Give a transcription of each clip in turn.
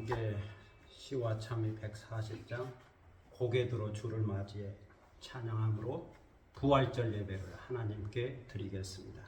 함께 시와 참이 140장 고개 들어 주를 맞이해 찬양함으로 부활절 예배를 하나님께 드리겠습니다.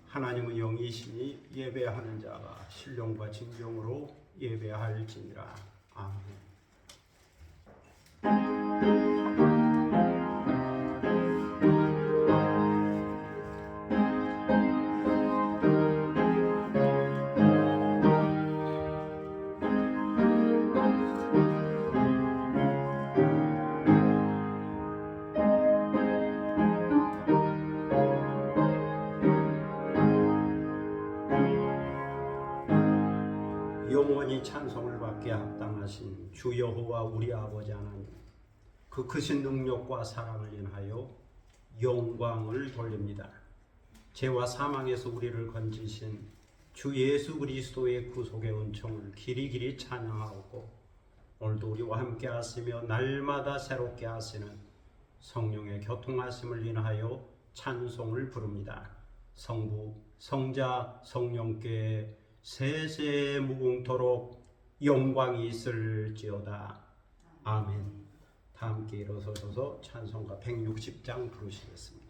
하나님은 영이시니 예배하는 자가 신령과 진정으로 예배할지니라. 아멘. 영원히 찬송을 받게 합당하신 주 여호와 우리 아버지 하나님, 그 크신 능력과 사랑을 인하여 영광을 돌립니다. 죄와 사망에서 우리를 건지신 주 예수 그리스도의 구속의 은총을 길이길이 찬양하고, 오늘도 우리와 함께 하시며 날마다 새롭게 하시는 성령의 교통하심을 인하여 찬송을 부릅니다. 성부, 성자, 성령께 세세 무궁토록 영광이 있을지어다. 아멘. 다 함께 일어서셔서 찬송가 160장 부르시겠습니다.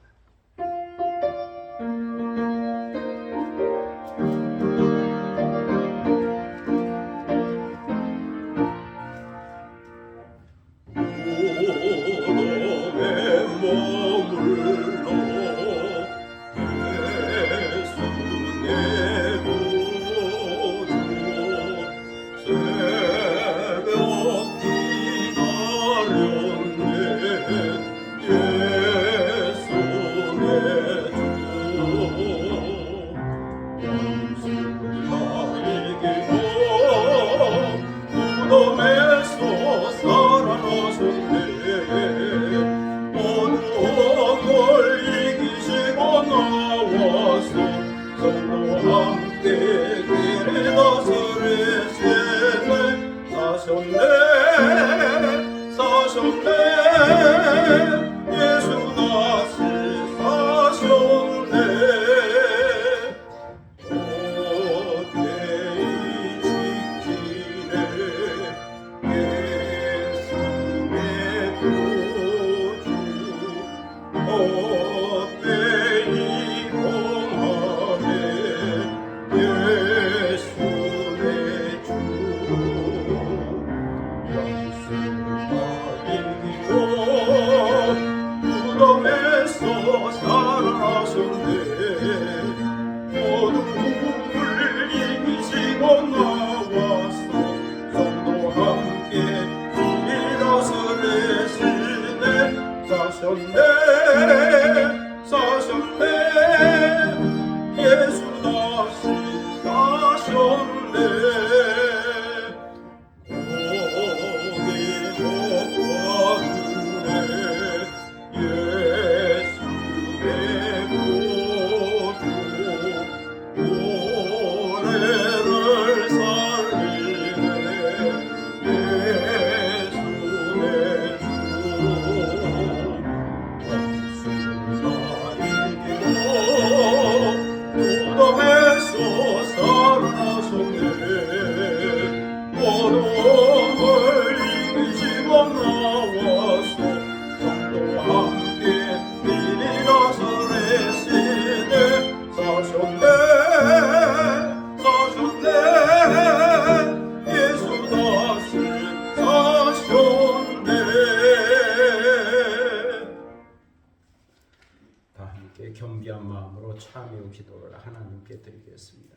참여 기도를 하나님께 드리겠습니다.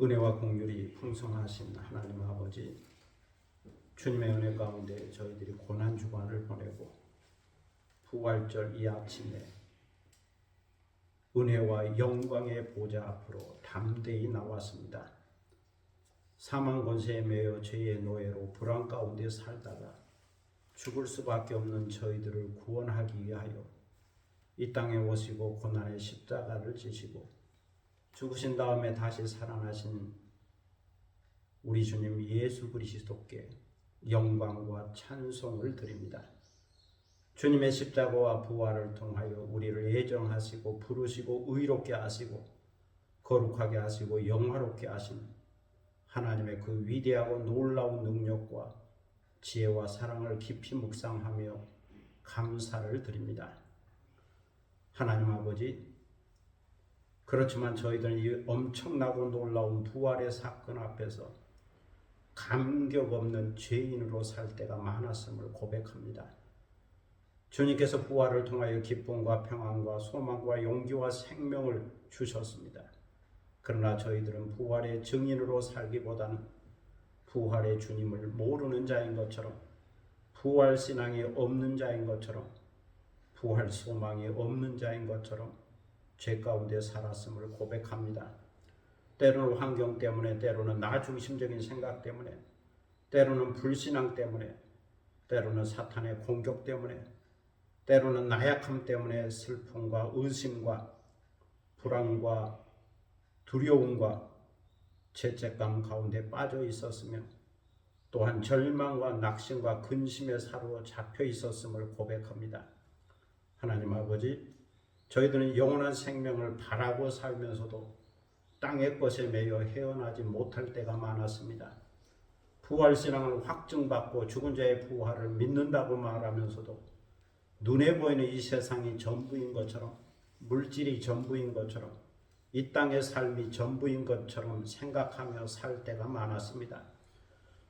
은혜와 공률이 풍성하신 하나님 아버지, 주님의 은혜 가운데 저희들이 고난 주간을 보내고 부활절 이 아침에 은혜와 영광의 보좌 앞으로 담대히 나왔습니다. 사망 권세에 매여 죄의 노예로 불안 가운데 살다가 죽을 수밖에 없는 저희들을 구원하기 위하여 이 땅에 오시고 고난의 십자가를 지시고 죽으신 다음에 다시 살아나신 우리 주님 예수 그리스도께 영광과 찬송을 드립니다. 주님의 십자가와 부활을 통하여 우리를 예정하시고 부르시고 의롭게 하시고 거룩하게 하시고 영화롭게 하신 하나님의 그 위대하고 놀라운 능력과 지혜와 사랑을 깊이 묵상하며 감사를 드립니다. 하나님 아버지, 그렇지만 저희들은 이 엄청나고 놀라운 부활의 사건 앞에서 감격 없는 죄인으로 살 때가 많았음을 고백합니다. 주님께서 부활을 통하여 기쁨과 평안과 소망과 용기와 생명을 주셨습니다. 그러나 저희들은 부활의 증인으로 살기보다는 부활의 주님을 모르는 자인 것처럼, 부활 신앙이 없는 자인 것처럼, 부활 소망이 없는 자인 것처럼 죄 가운데 살았음을 고백합니다. 때로는 환경 때문에, 때로는 나 중심적인 생각 때문에, 때로는 불신앙 때문에, 때로는 사탄의 공격 때문에, 때로는 나약함 때문에 슬픔과 의심과 불안과 두려움과 죄책감 가운데 빠져 있었으며, 또한 절망과 낙심과 근심에 사로잡혀 있었음을 고백합니다. 하나님 아버지, 저희들은 영원한 생명을 바라고 살면서도 땅의 것에 매여 헤어나지 못할 때가 많았습니다. 부활신앙을 확증받고 죽은 자의 부활을 믿는다고 말하면서도 눈에 보이는 이 세상이 전부인 것처럼, 물질이 전부인 것처럼, 이 땅의 삶이 전부인 것처럼 생각하며 살 때가 많았습니다.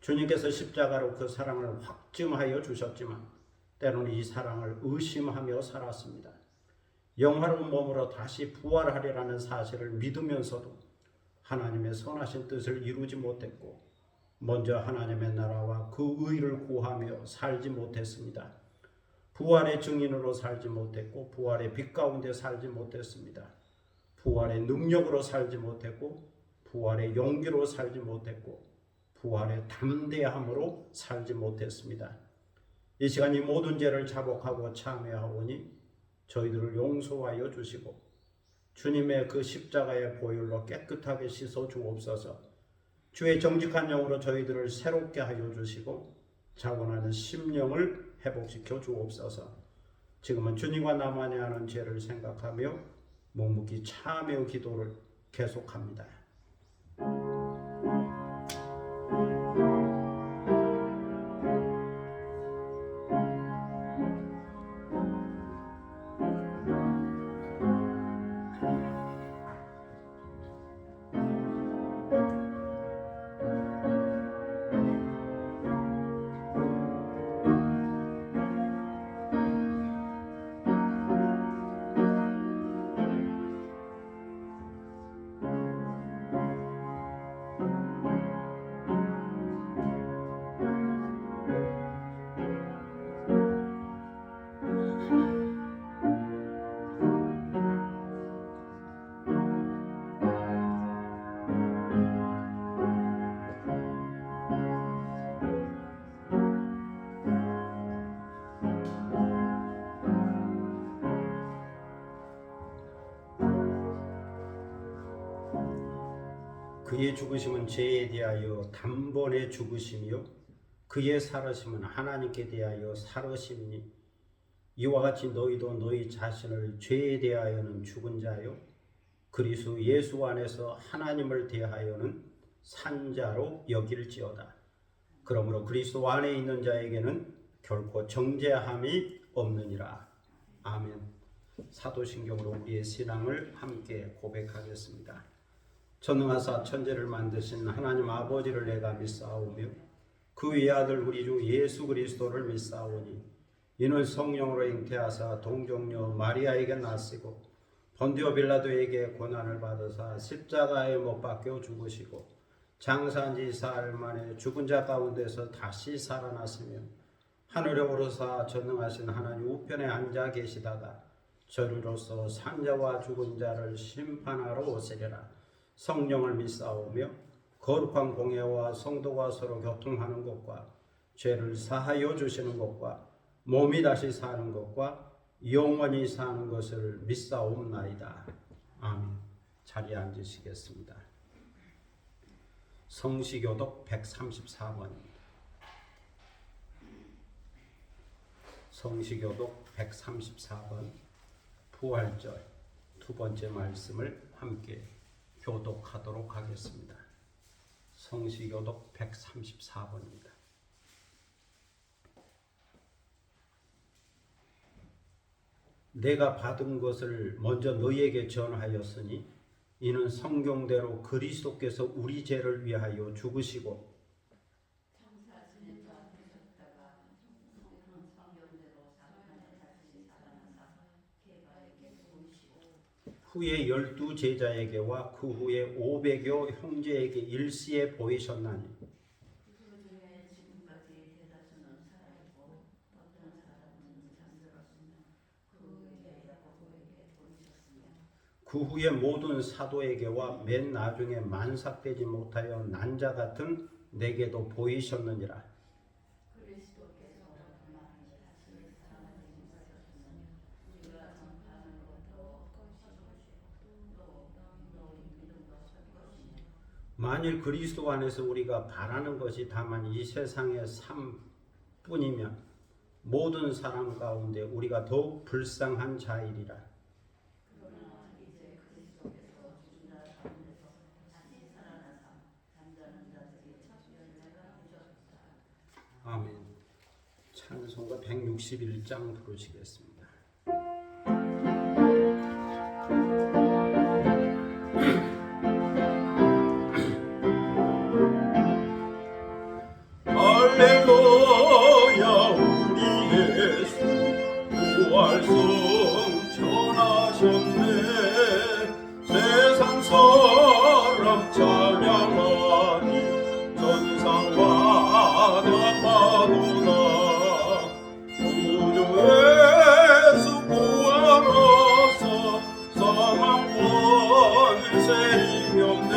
주님께서 십자가로 그 사랑을 확증하여 주셨지만 때로는 이 사랑을 의심하며 살았습니다. 영화로운 몸으로 다시 부활하리라는 사실을 믿으면서도 하나님의 선하신 뜻을 이루지 못했고, 먼저 하나님의 나라와 그 의를 구하며 살지 못했습니다. 부활의 증인으로 살지 못했고, 부활의 빛 가운데 살지 못했습니다. 부활의 능력으로 살지 못했고, 부활의 용기로 살지 못했고, 부활의 담대함으로 살지 못했습니다. 이 시간 이 모든 죄를 자복하고 참회하오니 저희들을 용서하여 주시고 주님의 그 십자가의 보혈로 깨끗하게 씻어 주옵소서. 주의 정직한 영으로 저희들을 새롭게 하여 주시고 자원하는 심령을 회복시켜 주옵소서. 지금은 주님과 나만이 하는 죄를 생각하며 묵묵히 참회의 기도를 계속합니다. 그의 죽으심은 죄에 대하여 단번에 죽으심이요 그의 살으심은 하나님께 대하여 살으심이니 이와 같이 너희도 너희 자신을 죄에 대하여는 죽은 자요 그리스도 예수 안에서 하나님을 대하여는 산 자로 여길지어다. 그러므로 그리스도 안에 있는 자에게는 결코 정죄함이 없느니라. 아멘. 사도신경으로 우리의 신앙을 함께 고백하겠습니다. 전능하사 천지를 만드신 하나님 아버지를 내가 믿사오며 그 외아들 우리 주 예수 그리스도를 믿사오니 이는 성령으로 잉태하사 동정녀 마리아에게 나시고 본디오 빌라도에게 고난을 받으사 십자가에 못 박혀 죽으시고 장사한 지 사흘 만에 죽은 자 가운데서 다시 살아나시며 하늘에 오르사 전능하신 하나님 우편에 앉아 계시다가 저리로서 산자와 죽은 자를 심판하러 오시리라. 성령을 믿사오며 거룩한 공예와 성도가 서로 교통하는 것과 죄를 사하여 주시는 것과 몸이 다시 사는 것과 영원히 사는 것을 믿사옵나이다. 아멘. 자리에 앉으시겠습니다. 성시교독 134번입니다. 성시교독 134번 부활절 두 번째 말씀을 함께 교독하도록 하겠습니다. 성시교독 134번입니다. 내가 받은 것을 먼저 너희에게 전하였으니 이는 성경대로 그리스도께서 우리 죄를 위하여 죽으시고 후에 12 제자에게와 그 후에 500여 형제에게 일시에 보이셨나니 그 후에 모든 사도에게와 맨 나중에 만삭되지 못하여 난자 같은 내게도 보이셨느니라. 만일 그리스도 안에서 우리가 바라는 것이 다만 이 세상의 삶뿐이면 모든 사람 가운데 우리가 더욱 불쌍한 자이리라. 아멘. 찬송가 161장 부르시겠습니다. 할렐루야 우리 예수 부활성 전하셨네. 세상 사람 찬양하니 전상마다 파도나 구주 예수 구하러서 사망 권세 이겼네.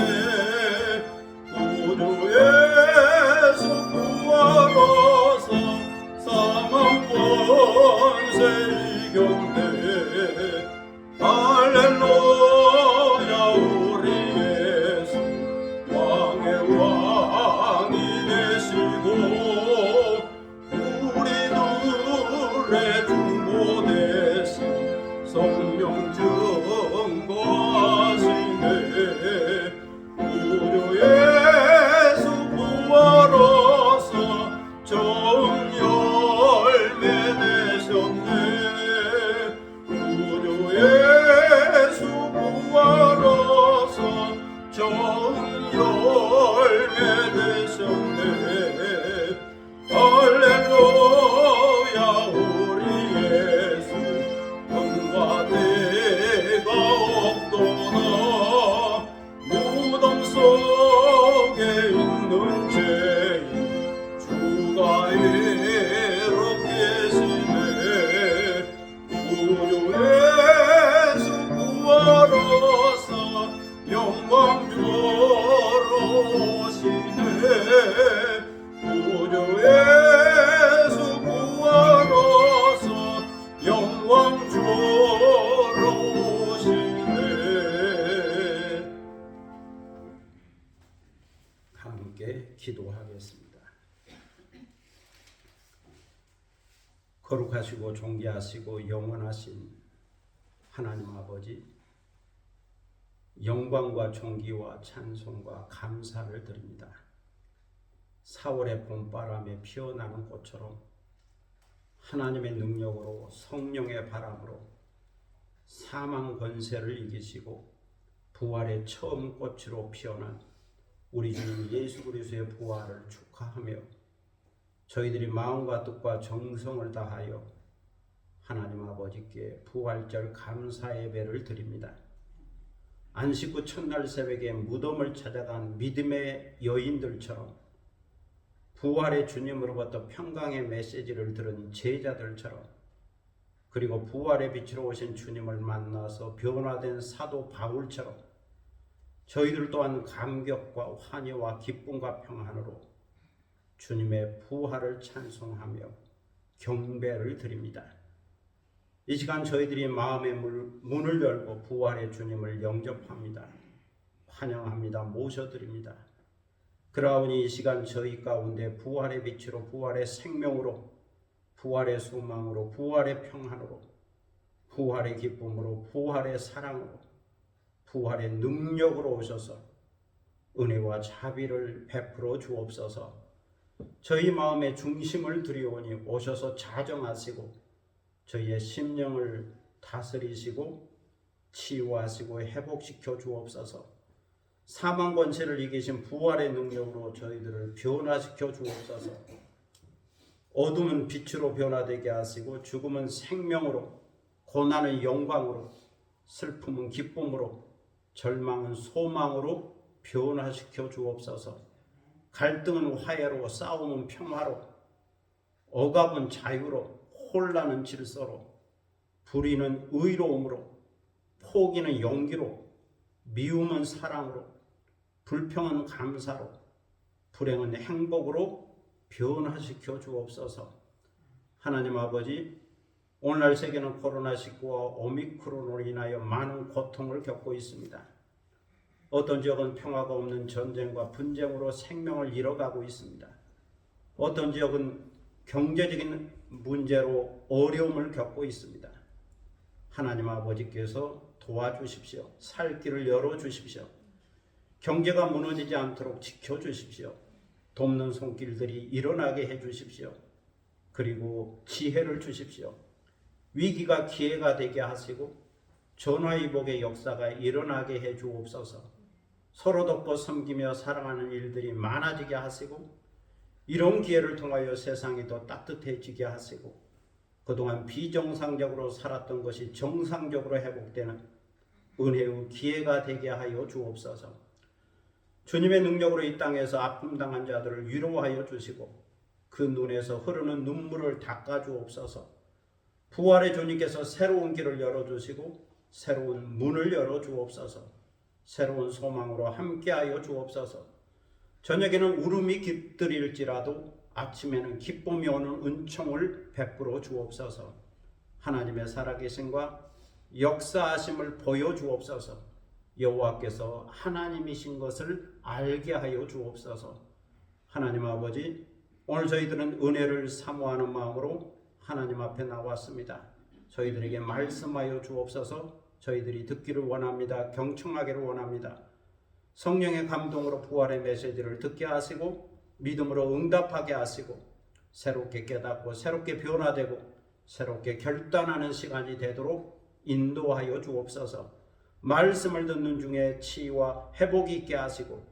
구주 예수 구하러서 사망 권세 이겼네. 할렐루야 우리 예수 왕의 왕이 되시고 우리들의 중보 대신 성령 증거하시네. 구주 예수 구하러서 좋은 열매 되셨네. 구주 예수 구하러서 좋은 열매 되셨네. 할렐루야 우리 예수 은과 대가 없도다. 무덤 속에 있는 죄인 주가 괴롭게시네. 구주 예수 구하러서 영광 주러 오시네. 구주 예수 구하러서 영광 주러 오시네. 함께 기도하겠습니다. 거룩하시고 존귀하시고 영원하신 하나님 아버지, 영광과 존귀와 찬송과 감사를 드립니다. 4월의 봄바람에 피어나는 꽃처럼 하나님의 능력으로 성령의 바람으로 사망 권세를 이기시고 부활의 처음 꽃으로 피어난 우리 주님 예수 그리스도의 부활을 축하하며 저희들이 마음과 뜻과 정성을 다하여 하나님 아버지께 부활절 감사 예배를 드립니다. 안식 후 첫날 새벽에 무덤을 찾아간 믿음의 여인들처럼 부활의 주님으로부터 평강의 메시지를 들은 제자들처럼 그리고 부활의 빛으로 오신 주님을 만나서 변화된 사도 바울처럼 저희들 또한 감격과 환희와 기쁨과 평안으로 주님의 부활을 찬송하며 경배를 드립니다. 이 시간 저희들이 마음의 문을 열고 부활의 주님을 영접합니다. 환영합니다. 모셔드립니다. 그러하오니 이 시간 저희 가운데 부활의 빛으로 부활의 생명으로 부활의 소망으로 부활의 평안으로 부활의 기쁨으로 부활의 사랑으로 부활의 능력으로 오셔서 은혜와 자비를 베풀어 주옵소서. 저희 마음의 중심을 드리오니 오셔서 자정하시고 저희의 심령을 다스리시고 치유하시고 회복시켜 주옵소서. 사망 권세를 이기신 부활의 능력으로 저희들을 변화시켜 주옵소서. 어둠은 빛으로 변화되게 하시고 죽음은 생명으로, 고난은 영광으로, 슬픔은 기쁨으로, 절망은 소망으로 변화시켜 주옵소서. 갈등은 화해로, 싸움은 평화로, 억압은 자유로, 혼란은 질서로, 불의는 의로움으로, 포기는 용기로, 미움은 사랑으로, 불평은 감사로, 불행은 행복으로 변화시켜 주옵소서. 하나님 아버지, 오늘날 세계는 코로나19와 오미크론으로 인하여 많은 고통을 겪고 있습니다. 어떤 지역은 평화가 없는 전쟁과 분쟁으로 생명을 잃어가고 있습니다. 어떤 지역은 경제적인 문제로 어려움을 겪고 있습니다. 하나님 아버지께서 도와주십시오. 살 길을 열어주십시오. 경제가 무너지지 않도록 지켜주십시오. 돕는 손길들이 일어나게 해주십시오. 그리고 지혜를 주십시오. 위기가 기회가 되게 하시고 전화위복의 역사가 일어나게 해주옵소서. 서로 돕고 섬기며 사랑하는 일들이 많아지게 하시고 이런 기회를 통하여 세상이 더 따뜻해지게 하시고 그동안 비정상적으로 살았던 것이 정상적으로 회복되는 은혜의 기회가 되게 하여 주옵소서. 주님의 능력으로 이 땅에서 아픔 당한 자들을 위로하여 주시고 그 눈에서 흐르는 눈물을 닦아 주옵소서. 부활의 주님께서 새로운 길을 열어주시고 새로운 문을 열어 주옵소서. 새로운 소망으로 함께하여 주옵소서. 저녁에는 울음이 깃들일지라도 아침에는 기쁨이 오는 은총을 베풀어 주옵소서. 하나님의 살아계심과 역사하심을 보여주옵소서. 여호와께서 하나님이신 것을 알게 하여 주옵소서. 하나님 아버지, 오늘 저희들은 은혜를 사모하는 마음으로 하나님 앞에 나왔습니다. 저희들에게 말씀하여 주옵소서. 저희들이 듣기를 원합니다. 경청하기를 원합니다. 성령의 감동으로 부활의 메시지를 듣게 하시고 믿음으로 응답하게 하시고 새롭게 깨닫고 새롭게 변화되고 새롭게 결단하는 시간이 되도록 인도하여 주옵소서. 말씀을 듣는 중에 치유와 회복이 있게 하시고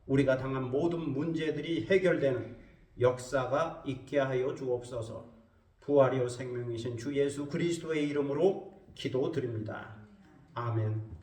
우리가 당한 모든 문제들이 해결되는 역사가 있게 하여 주옵소서. 부활이요 생명이신 주 예수 그리스도의 이름으로 기도드립니다. 아멘.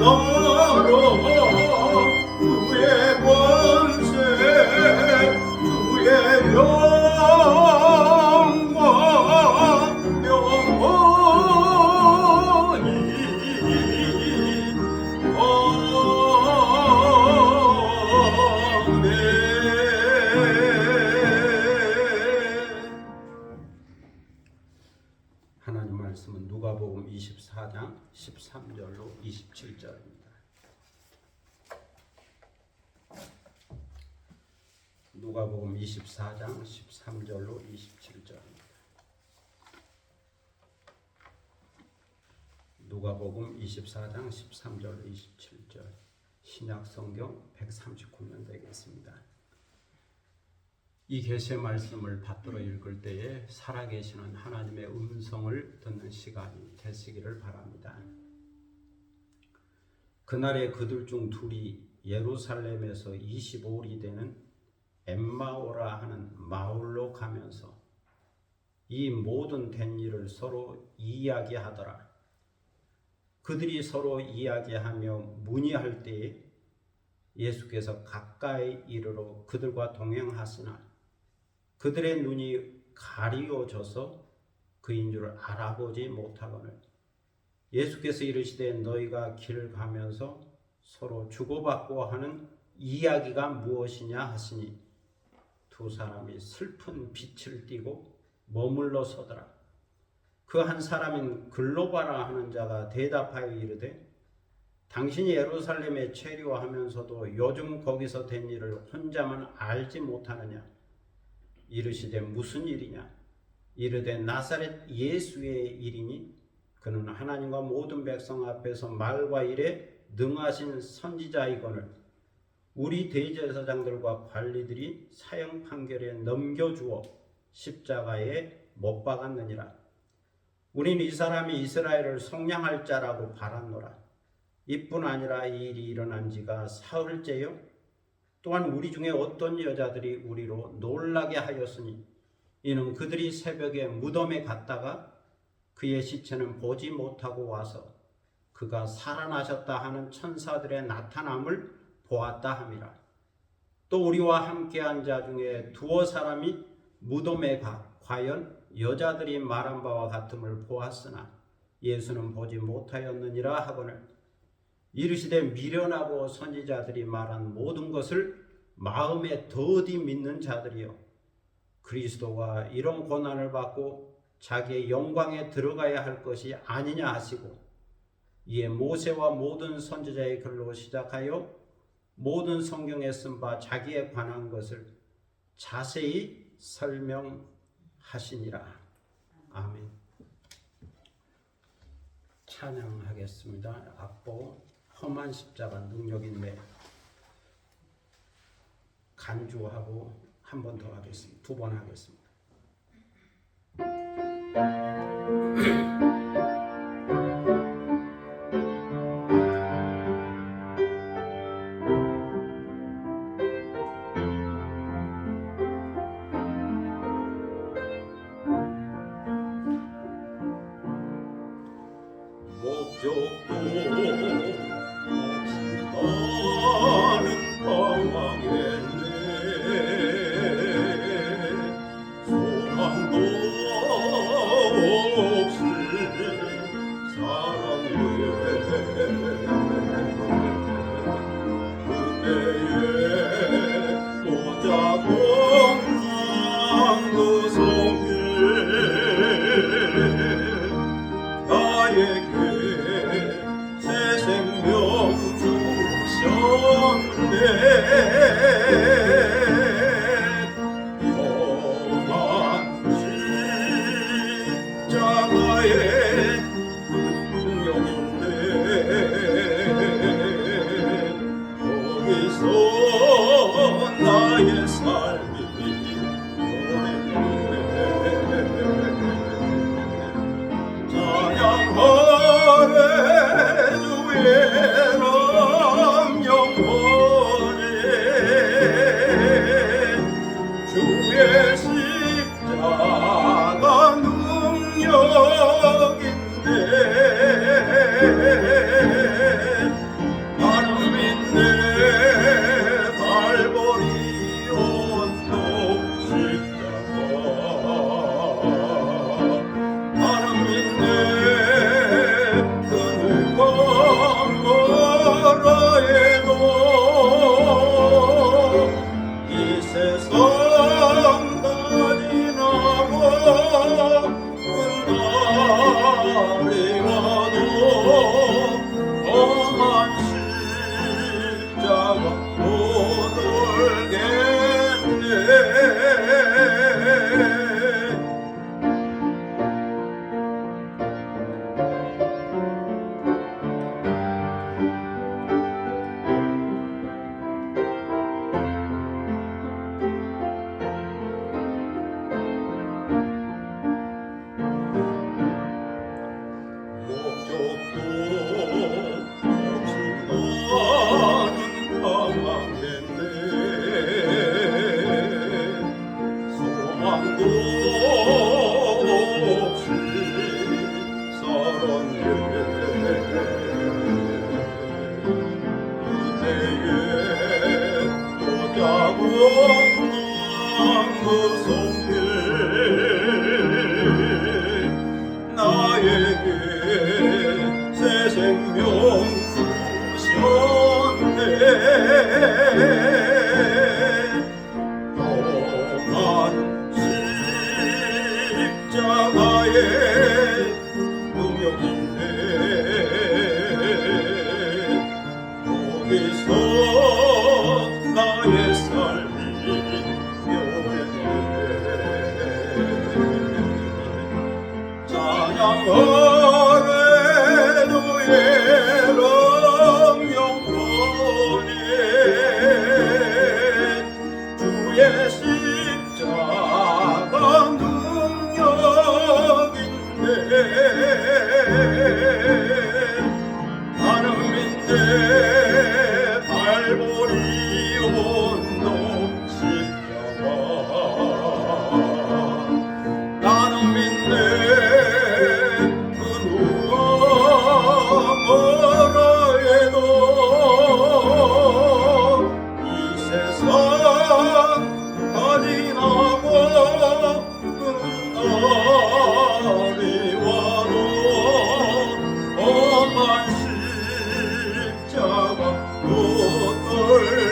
나라 주의 권세 주의 영광 영원히 아멘. 하나님 말씀은 누가복음 24장 13절로 27절입니다. 누가복음 24장 13절로 27절입니다. 누가복음 24장 13절로 27절 신약성경 139면 되겠습니다. 이 계시의 말씀을 받들어 읽을 때에 살아계시는 하나님의 음성을 듣는 시간이 되시기를 바랍니다. 그날에 그들 중 둘이 예루살렘에서 25里되는 엠마오라 하는 마을로 가면서 이 모든 된 일을 서로 이야기하더라. 그들이 서로 이야기하며 문의할 때에 예수께서 가까이 이르러 그들과 동행하시나 그들의 눈이 가리워져서 그인 줄 알아보지 못하거늘 예수께서 이르시되 너희가 길을 가면서 서로 주고받고 하는 이야기가 무엇이냐 하시니 두 사람이 슬픈 빛을 띠고 머물러 서더라. 그 한 사람인 글로바라 하는 자가 대답하여 이르되 당신이 예루살렘에 체류하면서도 요즘 거기서 된 일을 혼자만 알지 못하느냐. 이르시되 무슨 일이냐. 이르되 나사렛 예수의 일이니 그는 하나님과 모든 백성 앞에서 말과 일에 능하신 선지자이거늘 우리 대제사장들과 관리들이 사형 판결에 넘겨주어 십자가에 못 박았느니라. 우리는 이 사람이 이스라엘을 속량할 자라고 바랐노라. 이뿐 아니라 이 일이 일어난 지가 사흘째요. 또한 우리 중에 어떤 여자들이 우리로 놀라게 하였으니 이는 그들이 새벽에 무덤에 갔다가 그의 시체는 보지 못하고 와서 그가 살아나셨다 하는 천사들의 나타남을 보았다 함이라. 또 우리와 함께한 자 중에 두어 사람이 무덤에 과연 여자들이 말한 바와 같음을 보았으나 예수는 보지 못하였느니라 하거늘 이르시되 미련하고 선지자들이 말한 모든 것을 마음에 더디 믿는 자들이여 그리스도가 이런 고난을 받고 자기의 영광에 들어가야 할 것이 아니냐 하시고 이에 모세와 모든 선지자의 글로 시작하여 모든 성경에 쓴 바 자기에 관한 것을 자세히 설명하시니라. 아멘. 찬양하겠습니다. 악보 험한 십자가 능력인데 간주하고 한 번 더 하겠습니다. 두 번 하겠습니다. 목적도 없이 나는 방황했네. 소망도 없이 살았네. 그때에 보자고 그 손길 나에게 새 생명 주셨네. 험한 십자가의 능력인데 거기서 나의 삶이 찬양하네. 주의 영원히 주의 십자가 능력인데 험한 십자가의 누명인데 거기서 나의 삶이 묘했네. 찬양하네 주의 영광에 주의 십자가 능력인데 나는 믿네 발볼이 온통 십자가 나는 믿네 그 누가 뭐라 해도 이 세상 다 지나고 그는 날이 와도 험한 십자가 못 돌겠네.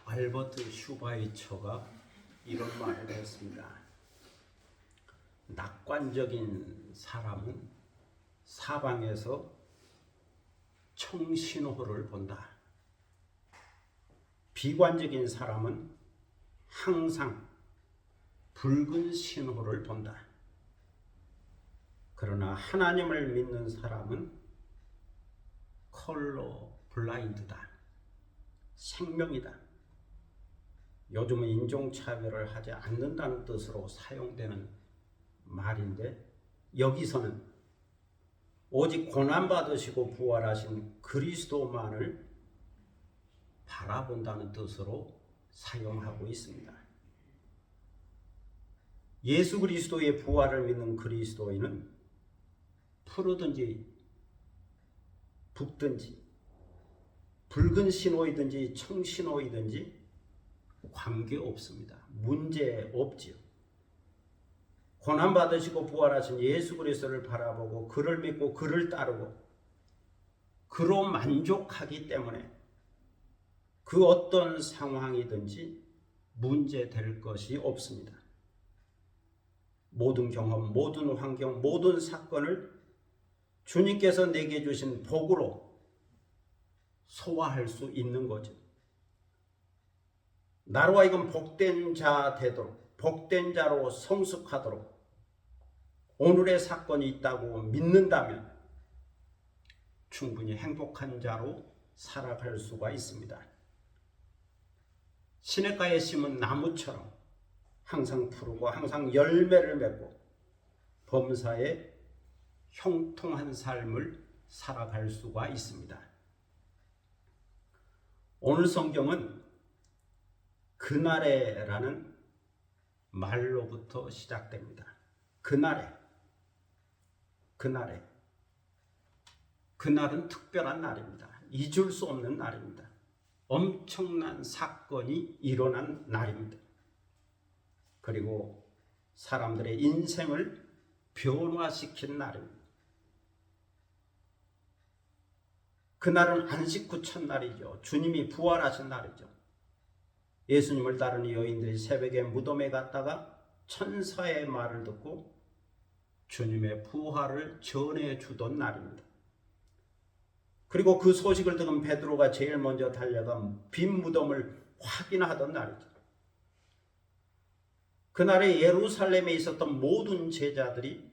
알버트 슈바이처가 이런 말을 했습니다. 낙관적인 사람은 사방에서 청신호를 본다. 비관적인 사람은 항상 붉은 신호를 본다. 그러나 하나님을 믿는 사람은 컬러 블라인드다. 생명이다. 요즘은 인종차별을 하지 않는다는 뜻으로 사용되는 말인데 여기서는 오직 고난받으시고 부활하신 그리스도만을 바라본다는 뜻으로 사용하고 있습니다. 예수 그리스도의 부활을 믿는 그리스도인은 푸르든지 붉든지 붉은 신호이든지 청신호이든지 관계없습니다. 문제 없지요. 고난받으시고 부활하신 예수 그리스도를 바라보고 그를 믿고 그를 따르고 그로 만족하기 때문에 그 어떤 상황이든지 문제될 것이 없습니다. 모든 경험, 모든 환경, 모든 사건을 주님께서 내게 주신 복으로 소화할 수 있는 거죠. 나로 하여금 복된 자 되도록, 복된 자로 성숙하도록 오늘의 사건이 있다고 믿는다면 충분히 행복한 자로 살아갈 수가 있습니다. 시냇가에 심은 나무처럼 항상 푸르고 항상 열매를 맺고 범사에 형통한 삶을 살아갈 수가 있습니다. 오늘 성경은 그날에라는 말로부터 시작됩니다. 그날은 특별한 날입니다. 잊을 수 없는 날입니다. 엄청난 사건이 일어난 날입니다. 그리고 사람들의 인생을 변화시킨 날입니다. 그날은 안식 후 첫날이죠. 주님이 부활하신 날이죠. 예수님을 따르는 여인들이 새벽에 무덤에 갔다가 천사의 말을 듣고 주님의 부활을 전해주던 날입니다. 그리고 그 소식을 들은 베드로가 제일 먼저 달려가 빈 무덤을 확인하던 날이죠. 그날에 예루살렘에 있었던 모든 제자들이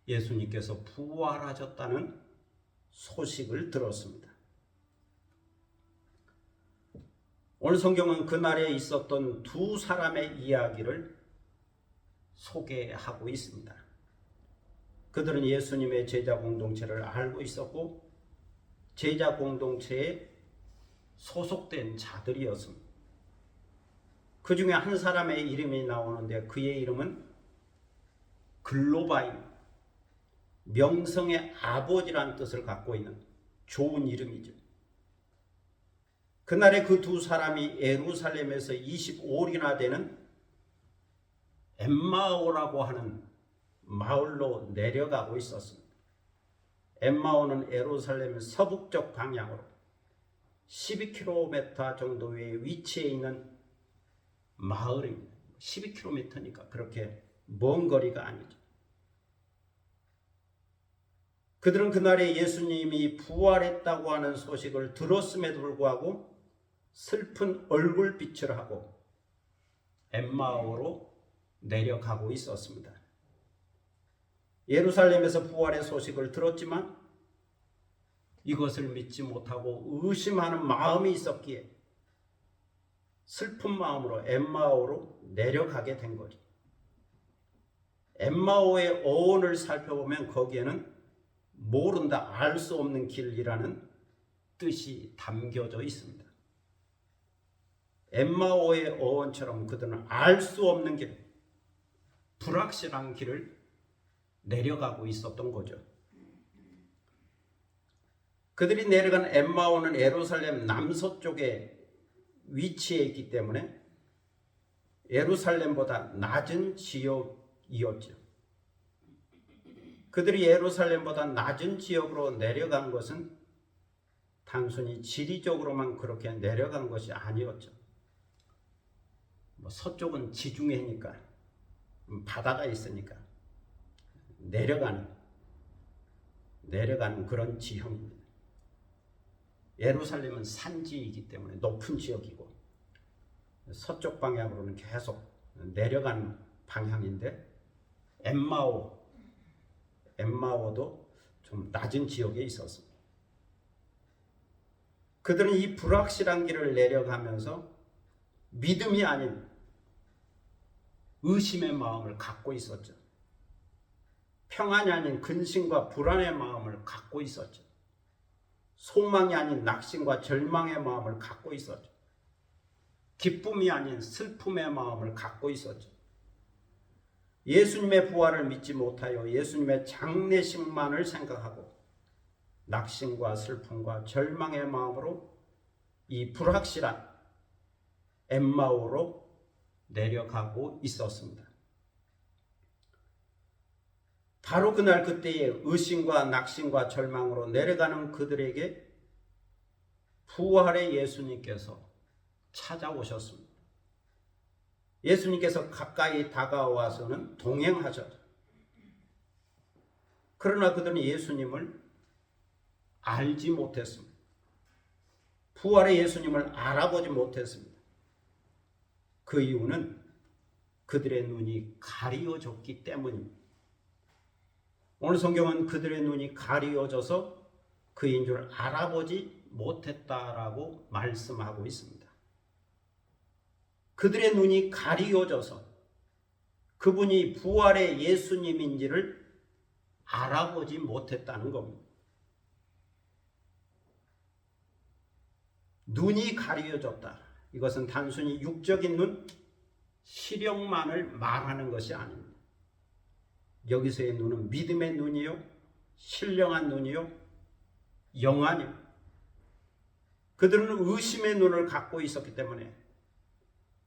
예수님께서 부활하셨다는 소식을 들었습니다. 오늘 성경은 그날에 있었던 두 사람의 이야기를 소개하고 있습니다. 그들은 예수님의 제자 공동체를 알고 있었고 제자 공동체에 소속된 자들이었습니다. 그 중에 한 사람의 이름이 나오는데 그의 이름은 글로바인, 명성의 아버지란 뜻을 갖고 있는 좋은 이름이죠. 그날에 그 두 사람이 예루살렘에서 25리나 되는 엠마오라고 하는 마을로 내려가고 있었습니다. 엠마오는 예루살렘 서북쪽 방향으로 12km 정도의 위치에 있는 마을입니다. 12km니까 그렇게 먼 거리가 아니죠. 그들은 그날에 예수님이 부활했다고 하는 소식을 들었음에도 불구하고 슬픈 얼굴빛을 하고 엠마오로 내려가고 있었습니다. 예루살렘에서 부활의 소식을 들었지만 이것을 믿지 못하고 의심하는 마음이 있었기에 슬픈 마음으로 엠마오로 내려가게 된 거죠. 엠마오의 어원을 살펴보면 거기에는 모른다, 알 수 없는 길이라는 뜻이 담겨져 있습니다. 엠마오의 어원처럼 그들은 알 수 없는 길, 불확실한 길을 내려가고 있었던 거죠. 그들이 내려간 엠마오는 예루살렘 남서쪽에 위치해 있기 때문에 예루살렘보다 낮은 지역이었죠. 그들이 예루살렘보다 낮은 지역으로 내려간 것은 단순히 지리적으로만 그렇게 내려간 것이 아니었죠. 서쪽은 지중해니까 바다가 있으니까 내려가는 그런 지형입니다. 예루살렘은 산지이기 때문에 높은 지역이고 서쪽 방향으로는 계속 내려가는 방향인데 엠마오도 좀 낮은 지역에 있었습니다. 그들은 이 불확실한 길을 내려가면서 믿음이 아닌 의심의 마음을 갖고 있었죠. 평안이 아닌 근심과 불안의 마음을 갖고 있었죠. 소망이 아닌 낙심과 절망의 마음을 갖고 있었죠. 기쁨이 아닌 슬픔의 마음을 갖고 있었죠. 예수님의 부활을 믿지 못하여 예수님의 장례식만을 생각하고 낙심과 슬픔과 절망의 마음으로 이 불확실한 엠마오로 내려가고 있었습니다. 바로 그날 그때의 의심과 낙심과 절망으로 내려가는 그들에게 부활의 예수님께서 찾아오셨습니다. 예수님께서 가까이 다가와서는 동행하셨죠. 그러나 그들은 예수님을 알지 못했습니다. 부활의 예수님을 알아보지 못했습니다. 그 이유는 그들의 눈이 가리워졌기 때문입니다. 오늘 성경은 그들의 눈이 가리워져서 그인 줄 알아보지 못했다라고 말씀하고 있습니다. 그들의 눈이 가리워져서 그분이 부활의 예수님인지를 알아보지 못했다는 겁니다. 눈이 가리워졌다. 이것은 단순히 육적인 눈, 시력만을 말하는 것이 아닙니다. 여기서의 눈은 믿음의 눈이요, 신령한 눈이요, 영안이요. 그들은 의심의 눈을 갖고 있었기 때문에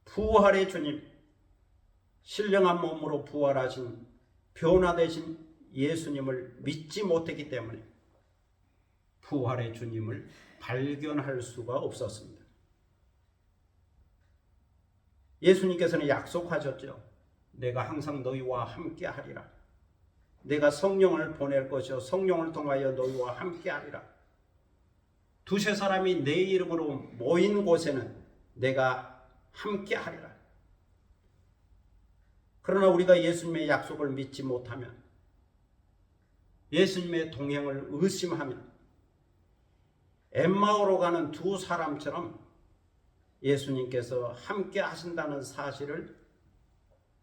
부활의 주님, 신령한 몸으로 부활하신 변화되신 예수님을 믿지 못했기 때문에 부활의 주님을 발견할 수가 없었습니다. 예수님께서는 약속하셨죠. 내가 항상 너희와 함께 하리라. 내가 성령을 보낼 것이요 성령을 통하여 너희와 함께 하리라. 두세 사람이 내 이름으로 모인 곳에는 내가 함께 하리라. 그러나 우리가 예수님의 약속을 믿지 못하면, 예수님의 동행을 의심하면 엠마오로 가는 두 사람처럼 예수님께서 함께 하신다는 사실을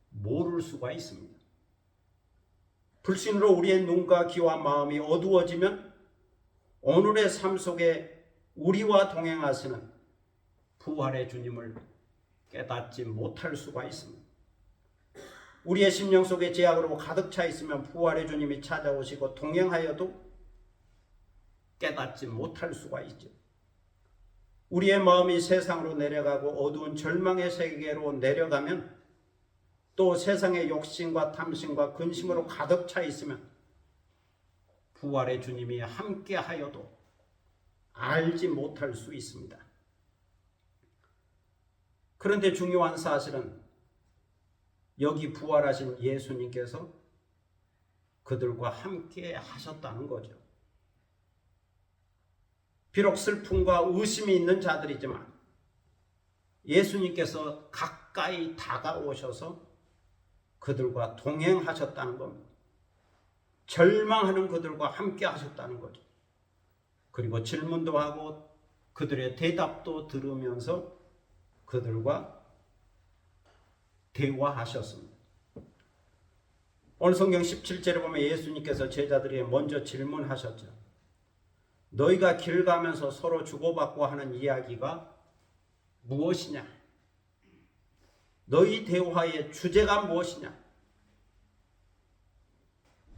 모를 수가 있습니다. 불신으로 우리의 눈과 귀와 마음이 어두워지면 오늘의 삶 속에 우리와 동행하시는 부활의 주님을 깨닫지 못할 수가 있습니다. 우리의 심령 속에 죄악으로 가득 차 있으면 부활의 주님이 찾아오시고 동행하여도 깨닫지 못할 수가 있죠. 우리의 마음이 세상으로 내려가고 어두운 절망의 세계로 내려가면 또 세상의 욕심과 탐심과 근심으로 가득 차 있으면 부활의 주님이 함께하여도 알지 못할 수 있습니다. 그런데 중요한 사실은 여기 부활하신 예수님께서 그들과 함께 하셨다는 거죠. 비록 슬픔과 의심이 있는 자들이지만 예수님께서 가까이 다가오셔서 그들과 동행하셨다는 겁니다. 절망하는 그들과 함께 하셨다는 거죠. 그리고 질문도 하고 그들의 대답도 들으면서 그들과 대화하셨습니다. 오늘 성경 17절에 보면 예수님께서 제자들에게 먼저 질문하셨죠. 너희가 길 가면서 서로 주고받고 하는 이야기가 무엇이냐? 너희 대화의 주제가 무엇이냐?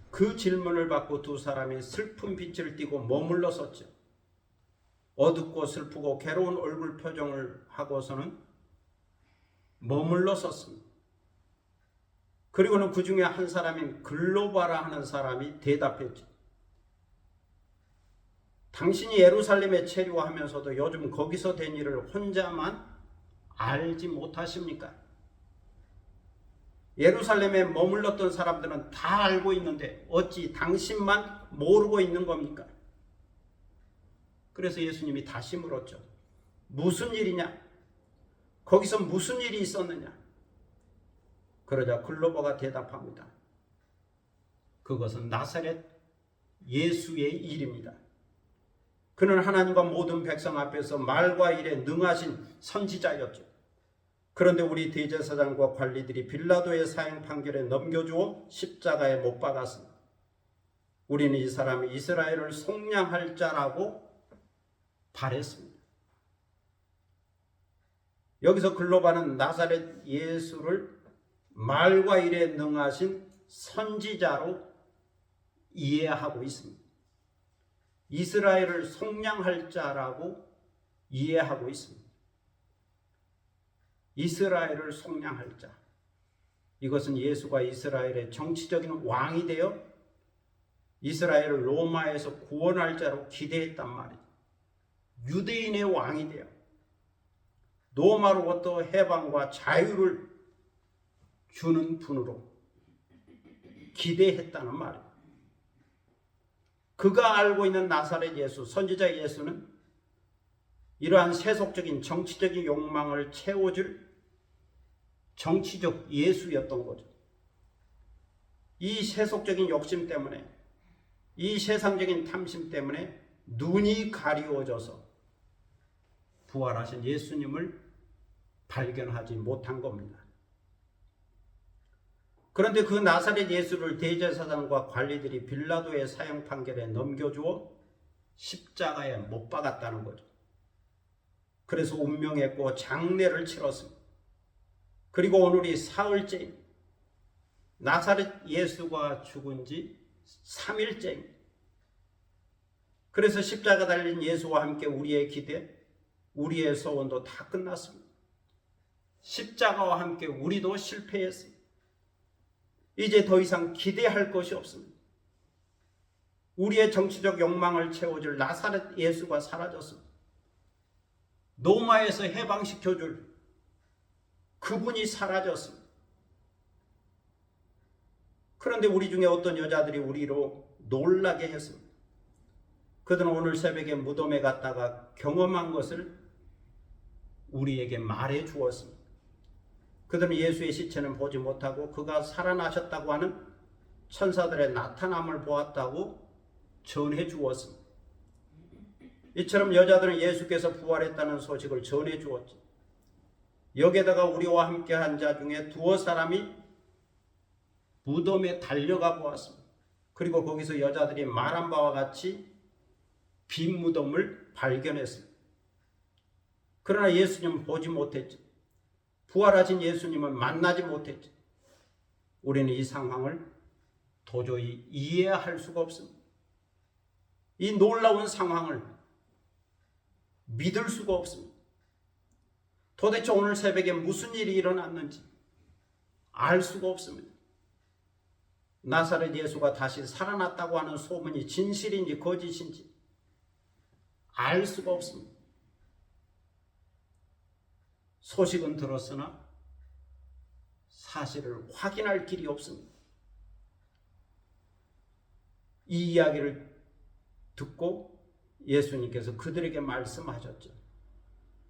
그 질문을 받고 두 사람이 슬픈 빛을 띠고 머물러 섰죠. 어둡고 슬프고 괴로운 얼굴 표정을 하고서는 머물러 섰습니다. 그리고는 그 중에 한 사람인 글로바라 하는 사람이 대답했죠. 당신이 예루살렘에 체류하면서도 요즘 거기서 된 일을 혼자만 알지 못하십니까? 예루살렘에 머물렀던 사람들은 다 알고 있는데 어찌 당신만 모르고 있는 겁니까? 그래서 예수님이 다시 물었죠. 무슨 일이냐? 거기서 무슨 일이 있었느냐? 그러자 글로버가 대답합니다. 그것은 나사렛 예수의 일입니다. 그는 하나님과 모든 백성 앞에서 말과 일에 능하신 선지자였죠. 그런데 우리 대제사장과 관리들이 빌라도의 사형 판결에 넘겨주어 십자가에 못 박았습니다. 우리는 이 사람이 이스라엘을 속량할 자라고 바랬습니다. 여기서 글로바는 나사렛 예수를 말과 일에 능하신 선지자로 이해하고 있습니다. 이스라엘을 속량할 자라고 이해하고 있습니다. 이스라엘을 속량할 자. 이것은 예수가 이스라엘의 정치적인 왕이 되어 이스라엘을 로마에서 구원할 자로 기대했단 말이죠. 유대인의 왕이 되어 로마로부터 해방과 자유를 주는 분으로 기대했다는 말이에요. 그가 알고 있는 나사렛 예수, 선지자 예수는 이러한 세속적인 정치적인 욕망을 채워줄 정치적 예수였던 거죠. 이 세속적인 욕심 때문에, 이 세상적인 탐심 때문에 눈이 가리워져서 부활하신 예수님을 발견하지 못한 겁니다. 그런데 그 나사렛 예수를 대제사장과 관리들이 빌라도의 사형 판결에 넘겨주어 십자가에 못 박았다는 거죠. 그래서 운명했고 장례를 치렀습니다. 그리고 오늘이 사흘째, 나사렛 예수가 죽은 지 3일째입니다. 그래서 십자가 달린 예수와 함께 우리의 기대, 우리의 소원도 다 끝났습니다. 십자가와 함께 우리도 실패했습니다. 이제 더 이상 기대할 것이 없습니다. 우리의 정치적 욕망을 채워줄 나사렛 예수가 사라졌습니다. 로마에서 해방시켜줄 그분이 사라졌습니다. 그런데 우리 중에 어떤 여자들이 우리로 놀라게 했습니다. 그들은 오늘 새벽에 무덤에 갔다가 경험한 것을 우리에게 말해 주었습니다. 그들은 예수의 시체는 보지 못하고 그가 살아나셨다고 하는 천사들의 나타남을 보았다고 전해 주었습니다. 이처럼 여자들은 예수께서 부활했다는 소식을 전해 주었죠. 여기에다가 우리와 함께 한 자 중에 두어 사람이 무덤에 달려가 보았습니다. 그리고 거기서 여자들이 말한 바와 같이 빈 무덤을 발견했습니다. 그러나 예수님은 보지 못했죠. 부활하신 예수님은 만나지 못했죠. 우리는 이 상황을 도저히 이해할 수가 없습니다. 이 놀라운 상황을 믿을 수가 없습니다. 도대체 오늘 새벽에 무슨 일이 일어났는지 알 수가 없습니다. 나사렛 예수가 다시 살아났다고 하는 소문이 진실인지 거짓인지 알 수가 없습니다. 소식은 들었으나 사실을 확인할 길이 없습니다. 이 이야기를 듣고 예수님께서 그들에게 말씀하셨죠.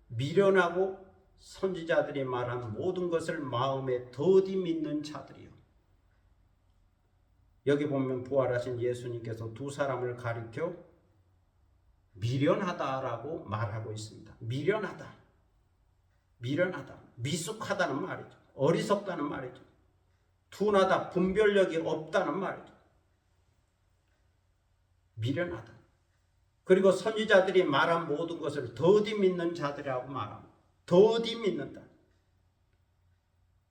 미련하고 선지자들이 말한 모든 것을 마음에 더디 믿는 자들이요. 여기 보면 부활하신 예수님께서 두 사람을 가리켜 미련하다라고 말하고 있습니다. 미련하다, 미숙하다는 말이죠. 어리석다는 말이죠. 둔하다, 분별력이 없다는 말이죠. 미련하다. 그리고 선지자들이 말한 모든 것을 더디 믿는 자들이라고 말합니다. 더디 믿는다.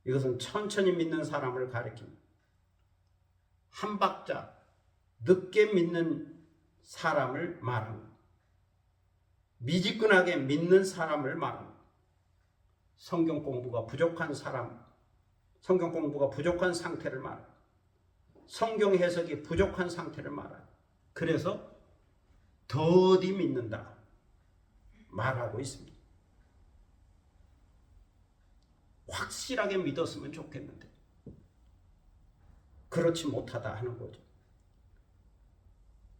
이것은 천천히 믿는 사람을 가리킵니다. 한 박자 늦게 믿는 사람을 말합니다. 미지근하게 믿는 사람을 말합니다. 성경 공부가 부족한 사람, 성경 공부가 부족한 상태를 말합니다. 성경 해석이 부족한 상태를 말합니다. 그래서 더디 믿는다 말하고 있습니다. 확실하게 믿었으면 좋겠는데 그렇지 못하다 하는 거죠.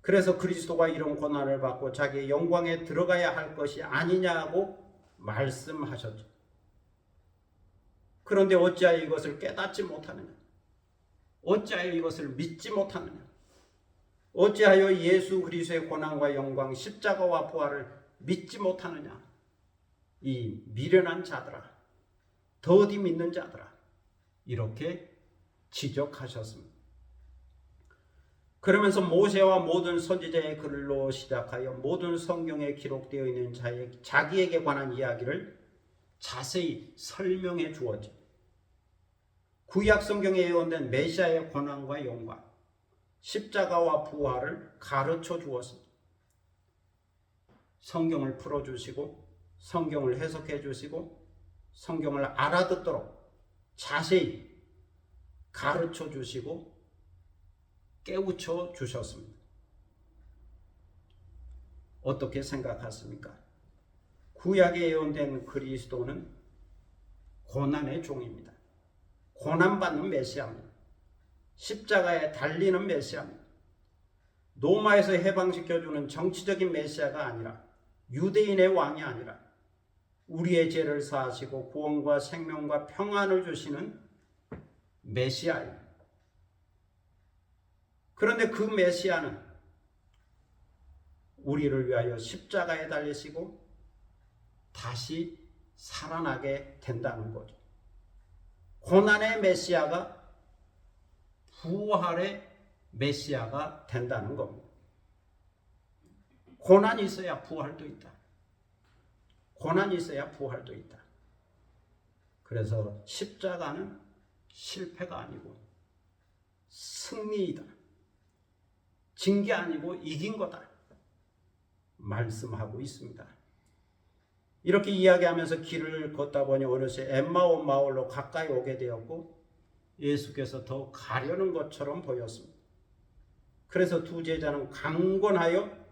그래서 그리스도가 이런 고난을 받고 자기의 영광에 들어가야 할 것이 아니냐고 말씀하셨죠. 그런데 어찌하여 이것을 깨닫지 못하느냐? 어찌하여 이것을 믿지 못하느냐? 어찌하여 예수 그리스도의 고난과 영광, 십자가와 부활을 믿지 못하느냐? 이 미련한 자들아, 더디 믿는 자들아, 이렇게 지적하셨습니다. 그러면서 모세와 모든 선지자의 글로 시작하여 모든 성경에 기록되어 있는 자기에게 관한 이야기를 자세히 설명해 주었죠. 구약 성경에 예언된 메시아의 고난과 영광, 십자가와 부활을 가르쳐 주었습니다. 성경을 풀어주시고 성경을 해석해 주시고 성경을 알아듣도록 자세히 가르쳐 주시고 깨우쳐 주셨습니다. 어떻게 생각하십니까? 구약에 예언된 그리스도는 고난의 종입니다. 고난받는 메시아입니다. 십자가에 달리는 메시아입니다. 로마에서 해방시켜주는 정치적인 메시아가 아니라 유대인의 왕이 아니라 우리의 죄를 사하시고 구원과 생명과 평안을 주시는 메시아입니다. 그런데 그 메시아는 우리를 위하여 십자가에 달리시고 다시 살아나게 된다는 거죠. 고난의 메시아가 부활의 메시아가 된다는 겁니다. 고난이 있어야 부활도 있다. 고난이 있어야 부활도 있다. 그래서 십자가는 실패가 아니고 승리이다. 진 게 아니고 이긴 거다. 말씀하고 있습니다. 이렇게 이야기하면서 길을 걷다 보니 어느새 엠마오 마을로 가까이 오게 되었고 예수께서 더 가려는 것처럼 보였습니다. 그래서 두 제자는 강권하여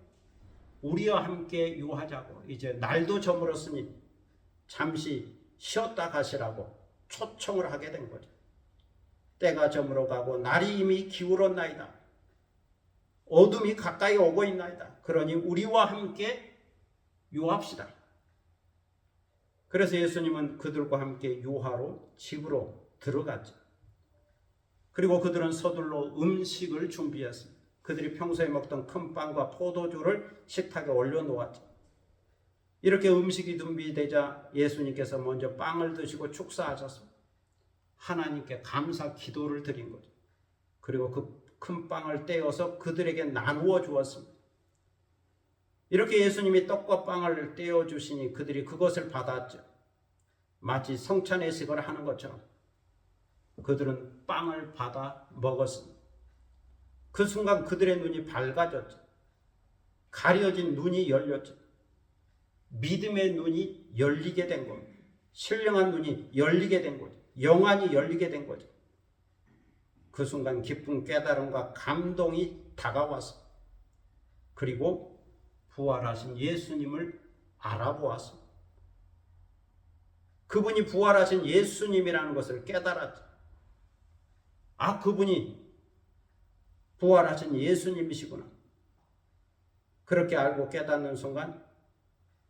우리와 함께 유하자고, 이제 날도 저물었으니 잠시 쉬었다 가시라고 초청을 하게 된 거죠. 때가 저물어 가고 날이 이미 기울었나이다. 어둠이 가까이 오고 있나이다. 그러니 우리와 함께 유합시다. 그래서 예수님은 그들과 함께 유하로 집으로 들어갔죠. 그리고 그들은 서둘러 음식을 준비했습니다. 그들이 평소에 먹던 큰 빵과 포도주를 식탁에 올려놓았죠. 이렇게 음식이 준비되자 예수님께서 먼저 빵을 드시고 축사하셨습니다. 하나님께 감사 기도를 드린 거죠. 그리고 그 큰 빵을 떼어서 그들에게 나누어 주었습니다. 이렇게 예수님이 떡과 빵을 떼어 주시니 그들이 그것을 받았죠. 마치 성찬의식을 하는 것처럼 그들은 빵을 받아 먹었습니다. 그 순간 그들의 눈이 밝아졌죠. 가려진 눈이 열렸죠. 믿음의 눈이 열리게 된 겁니다. 신령한 눈이 열리게 된 거죠. 영안이 열리게 된 거죠. 그 순간 기쁜 깨달음과 감동이 다가왔습니다. 그리고 부활하신 예수님을 알아보았습니다. 그분이 부활하신 예수님이라는 것을 깨달았죠. 아, 그분이 부활하신 예수님이시구나. 그렇게 알고 깨닫는 순간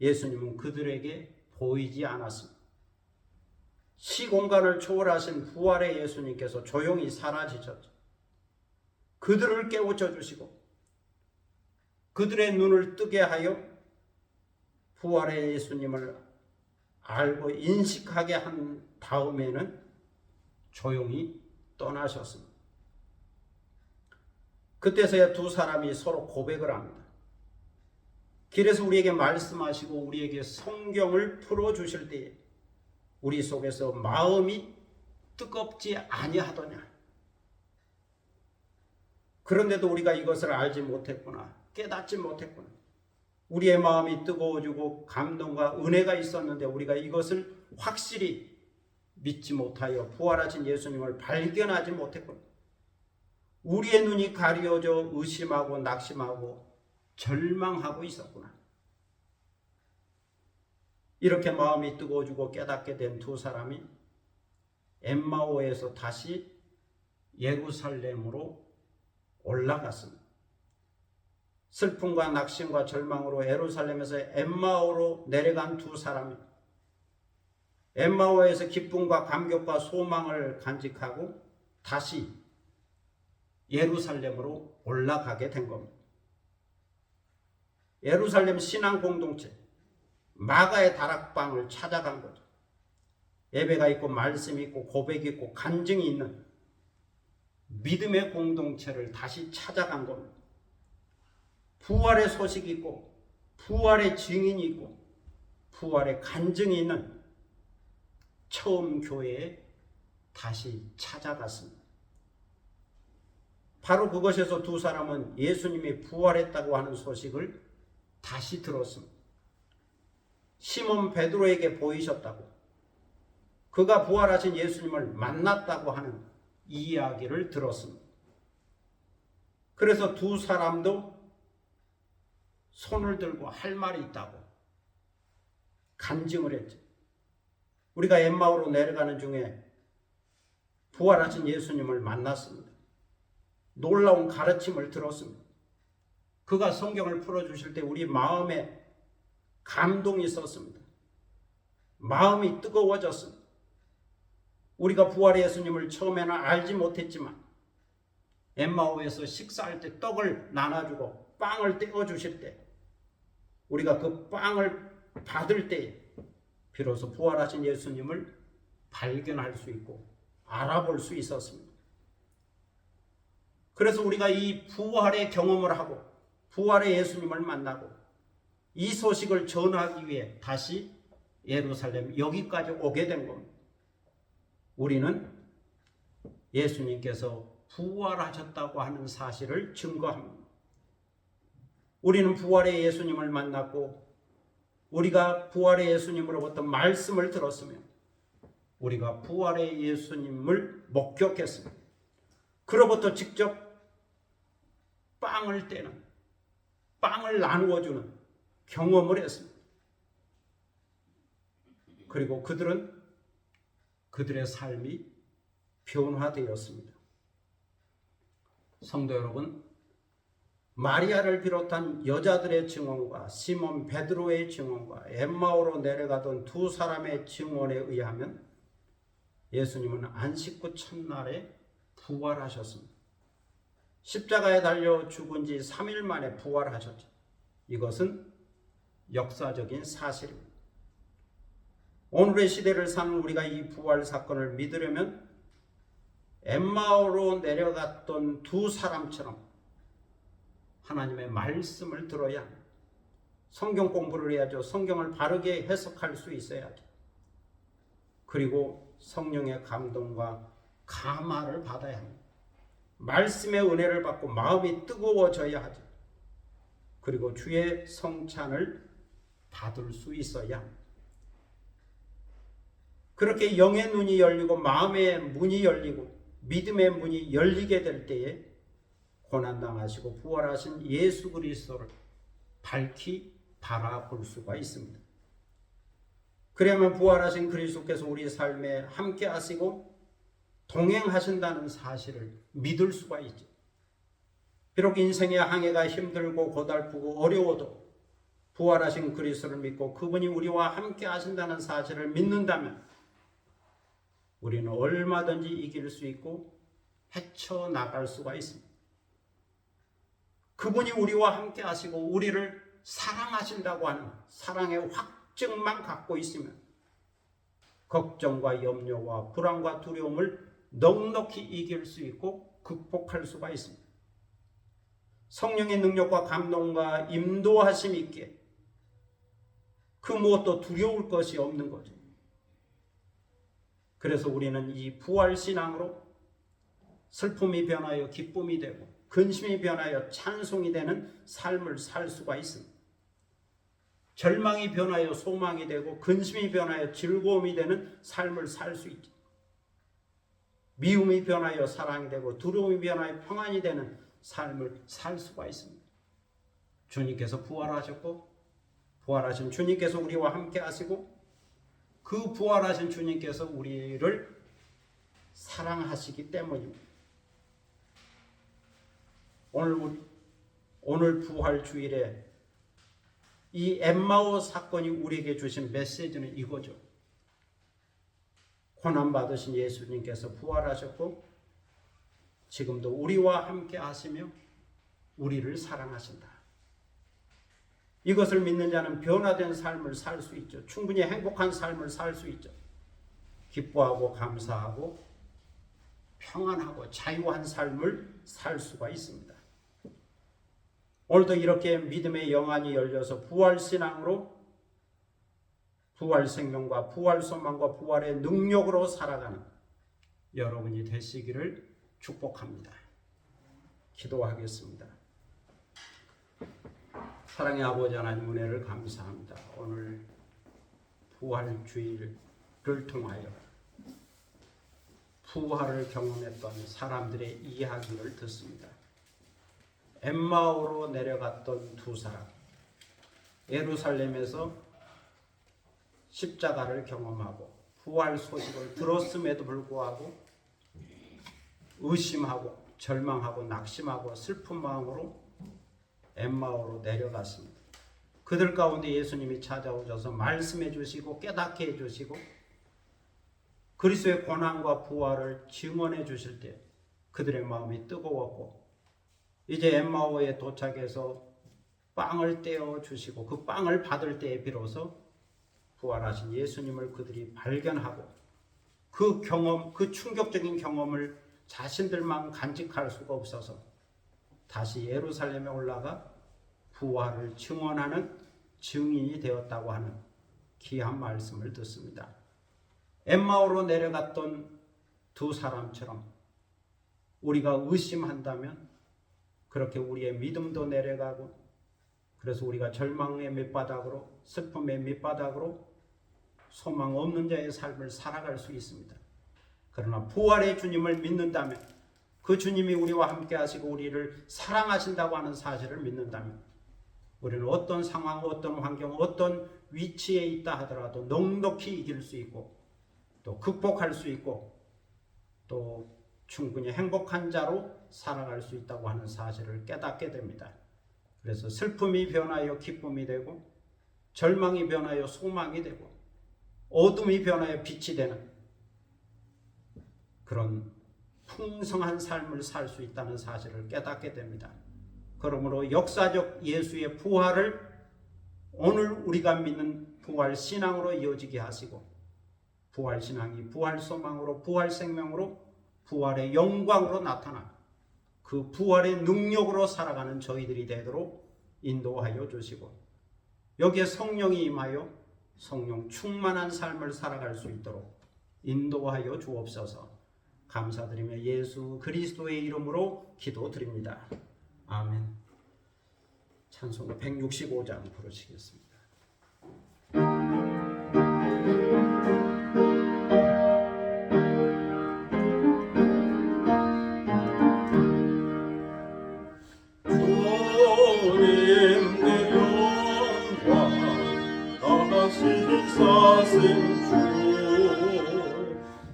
예수님은 그들에게 보이지 않았습니다. 시공간을 초월하신 부활의 예수님께서 조용히 사라지셨죠. 그들을 깨우쳐 주시고 그들의 눈을 뜨게 하여 부활의 예수님을 알고 인식하게 한 다음에는 조용히 떠나셨습니다. 그때서야 두 사람이 서로 고백을 합니다. 길에서 우리에게 말씀하시고 우리에게 성경을 풀어주실 때에 우리 속에서 마음이 뜨겁지 아니하더냐. 그런데도 우리가 이것을 알지 못했구나. 깨닫지 못했구나. 우리의 마음이 뜨거워지고 감동과 은혜가 있었는데 우리가 이것을 확실히 믿지 못하여 부활하신 예수님을 발견하지 못했구나. 우리의 눈이 가려져 의심하고 낙심하고 절망하고 있었구나. 이렇게 마음이 뜨거워지고 깨닫게 된 두 사람이 엠마오에서 다시 예루살렘으로 올라갔습니다. 슬픔과 낙심과 절망으로 예루살렘에서 엠마오로 내려간 두 사람이 엠마오에서 기쁨과 감격과 소망을 간직하고 다시 예루살렘으로 올라가게 된 겁니다. 예루살렘 신앙 공동체 마가의 다락방을 찾아간 거죠. 예배가 있고 말씀이 있고 고백이 있고 간증이 있는 믿음의 공동체를 다시 찾아간 겁니다. 부활의 소식이 있고 부활의 증인이 있고 부활의 간증이 있는 처음 교회에 다시 찾아갔습니다. 바로 그것에서 두 사람은 예수님이 부활했다고 하는 소식을 다시 들었습니다. 시몬 베드로에게 보이셨다고, 그가 부활하신 예수님을 만났다고 하는 이야기를 들었습니다. 그래서 두 사람도 손을 들고 할 말이 있다고 간증을 했죠. 우리가 엠마오로 내려가는 중에 부활하신 예수님을 만났습니다. 놀라운 가르침을 들었습니다. 그가 성경을 풀어주실 때 우리 마음에 감동이 있었습니다. 마음이 뜨거워졌습니다. 우리가 부활의 예수님을 처음에는 알지 못했지만 엠마오에서 식사할 때 떡을 나눠주고 빵을 떼어주실 때 우리가 그 빵을 받을 때 비로소 부활하신 예수님을 발견할 수 있고 알아볼 수 있었습니다. 그래서 우리가 이 부활의 경험을 하고 부활의 예수님을 만나고 이 소식을 전하기 위해 다시 예루살렘 여기까지 오게 된 겁니다. 우리는 예수님께서 부활하셨다고 하는 사실을 증거합니다. 우리는 부활의 예수님을 만났고 우리가 부활의 예수님으로부터 말씀을 들었으며 우리가 부활의 예수님을 목격했습니다. 그로부터 직접 빵을 떼는, 빵을 나누어주는 경험을 했습니다. 그리고 그들은 그들의 삶이 변화되었습니다. 성도 여러분, 마리아를 비롯한 여자들의 증언과 시몬 베드로의 증언과 엠마오로 내려가던 두 사람의 증언에 의하면 예수님은 안식구 첫날에 부활하셨습니다. 십자가에 달려 죽은 지 3일 만에 부활하셨죠. 이것은 역사적인 사실입니다. 오늘의 시대를 사는 우리가 이 부활 사건을 믿으려면 엠마오로 내려갔던 두 사람처럼 하나님의 말씀을 들어야 합니다. 성경 공부를 해야죠. 성경을 바르게 해석할 수 있어야죠. 그리고 성령의 감동과 감화를 받아야 합니다. 말씀의 은혜를 받고 마음이 뜨거워져야 하죠. 그리고 주의 성찬을 받을 수 있어야 합니다. 그렇게 영의 눈이 열리고 마음의 문이 열리고 믿음의 문이 열리게 될 때에 고난당하시고 부활하신 예수 그리스도를 밝히 바라볼 수가 있습니다. 그러면 부활하신 그리스도께서 우리 삶에 함께 하시고 동행하신다는 사실을 믿을 수가 있죠. 비록 인생의 항해가 힘들고 고달프고 어려워도 부활하신 그리스도를 믿고 그분이 우리와 함께 하신다는 사실을 믿는다면 우리는 얼마든지 이길 수 있고 헤쳐나갈 수가 있습니다. 그분이 우리와 함께 하시고 우리를 사랑하신다고 하는 사랑의 확증만 갖고 있으면 걱정과 염려와 불안과 두려움을 넉넉히 이길 수 있고 극복할 수가 있습니다. 성령의 능력과 감동과 인도하심 있게 그 무엇도 두려울 것이 없는 거죠. 그래서 우리는 이 부활신앙으로 슬픔이 변하여 기쁨이 되고 근심이 변하여 찬송이 되는 삶을 살 수가 있습니다. 절망이 변하여 소망이 되고 근심이 변하여 즐거움이 되는 삶을 살 수 있죠. 미움이 변하여 사랑이 되고 두려움이 변하여 평안이 되는 삶을 살 수가 있습니다. 주님께서 부활하셨고 부활하신 주님께서 우리와 함께 하시고 그 부활하신 주님께서 우리를 사랑하시기 때문입니다. 오늘 부활 주일에 이 엠마오 사건이 우리에게 주신 메시지는 이거죠. 고난받으신 예수님께서 부활하셨고 지금도 우리와 함께 하시며 우리를 사랑하신다. 이것을 믿는 자는 변화된 삶을 살 수 있죠. 충분히 행복한 삶을 살 수 있죠. 기뻐하고 감사하고 평안하고 자유한 삶을 살 수가 있습니다. 오늘도 이렇게 믿음의 영안이 열려서 부활신앙으로 부활 생명과 부활 소망과 부활의 능력으로 살아가는 여러분이 되시기를 축복합니다. 기도하겠습니다. 사랑의 아버지 하나님 은혜를 감사합니다. 오늘 부활 주일을 통하여 부활을 경험했던 사람들의 이야기를 듣습니다. 엠마오로 내려갔던 두 사람, 예루살렘에서 십자가를 경험하고 부활 소식을 들었음에도 불구하고 의심하고 절망하고 낙심하고 슬픈 마음으로 엠마오로 내려갔습니다. 그들 가운데 예수님이 찾아오셔서 말씀해 주시고 깨닫게 해 주시고 그리스도의 고난과 부활을 증언해 주실 때 그들의 마음이 뜨거웠고 이제 엠마오에 도착해서 빵을 떼어 주시고 그 빵을 받을 때에 비로소 부활하신 예수님을 그들이 발견하고 그 경험, 그 충격적인 경험을 자신들만 간직할 수가 없어서 다시 예루살렘에 올라가 부활을 증언하는 증인이 되었다고 하는 귀한 말씀을 듣습니다. 엠마오로 내려갔던 두 사람처럼 우리가 의심한다면 그렇게 우리의 믿음도 내려가고 그래서 우리가 절망의 밑바닥으로 슬픔의 밑바닥으로 소망 없는 자의 삶을 살아갈 수 있습니다. 그러나 부활의 주님을 믿는다면 그 주님이 우리와 함께 하시고 우리를 사랑하신다고 하는 사실을 믿는다면 우리는 어떤 상황, 어떤 환경, 어떤 위치에 있다 하더라도 넉넉히 이길 수 있고 또 극복할 수 있고 또 충분히 행복한 자로 살아갈 수 있다고 하는 사실을 깨닫게 됩니다. 그래서 슬픔이 변하여 기쁨이 되고 절망이 변하여 소망이 되고 어둠이 변하여 빛이 되는 그런 풍성한 삶을 살 수 있다는 사실을 깨닫게 됩니다. 그러므로 역사적 예수의 부활을 오늘 우리가 믿는 부활 신앙으로 이어지게 하시고 부활 신앙이 부활 소망으로 부활 생명으로 부활의 영광으로 나타나 그 부활의 능력으로 살아가는 저희들이 되도록 인도하여 주시고 여기에 성령이 임하여 성령 충만한 삶을 살아갈 수 있도록 인도하여 주옵소서. 감사드리며 예수 그리스도의 이름으로 기도드립니다. 아멘. 찬송 165장 부르시겠습니다. 사신 주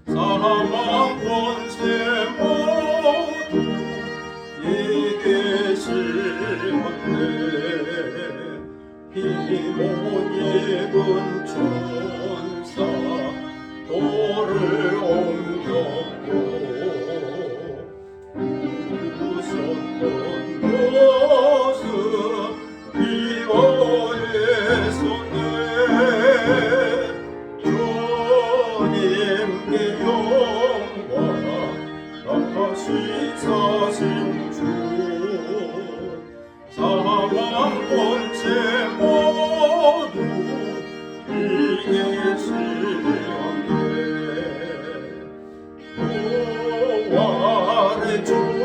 사망 권세 모두 이기시었네 힘못 입은 천사 돌을 옮겼고 웃었던 모습 비워냈었네 주님께 영광 다시 사신 주 사망 권세 모두 이기시었네 부활의 주님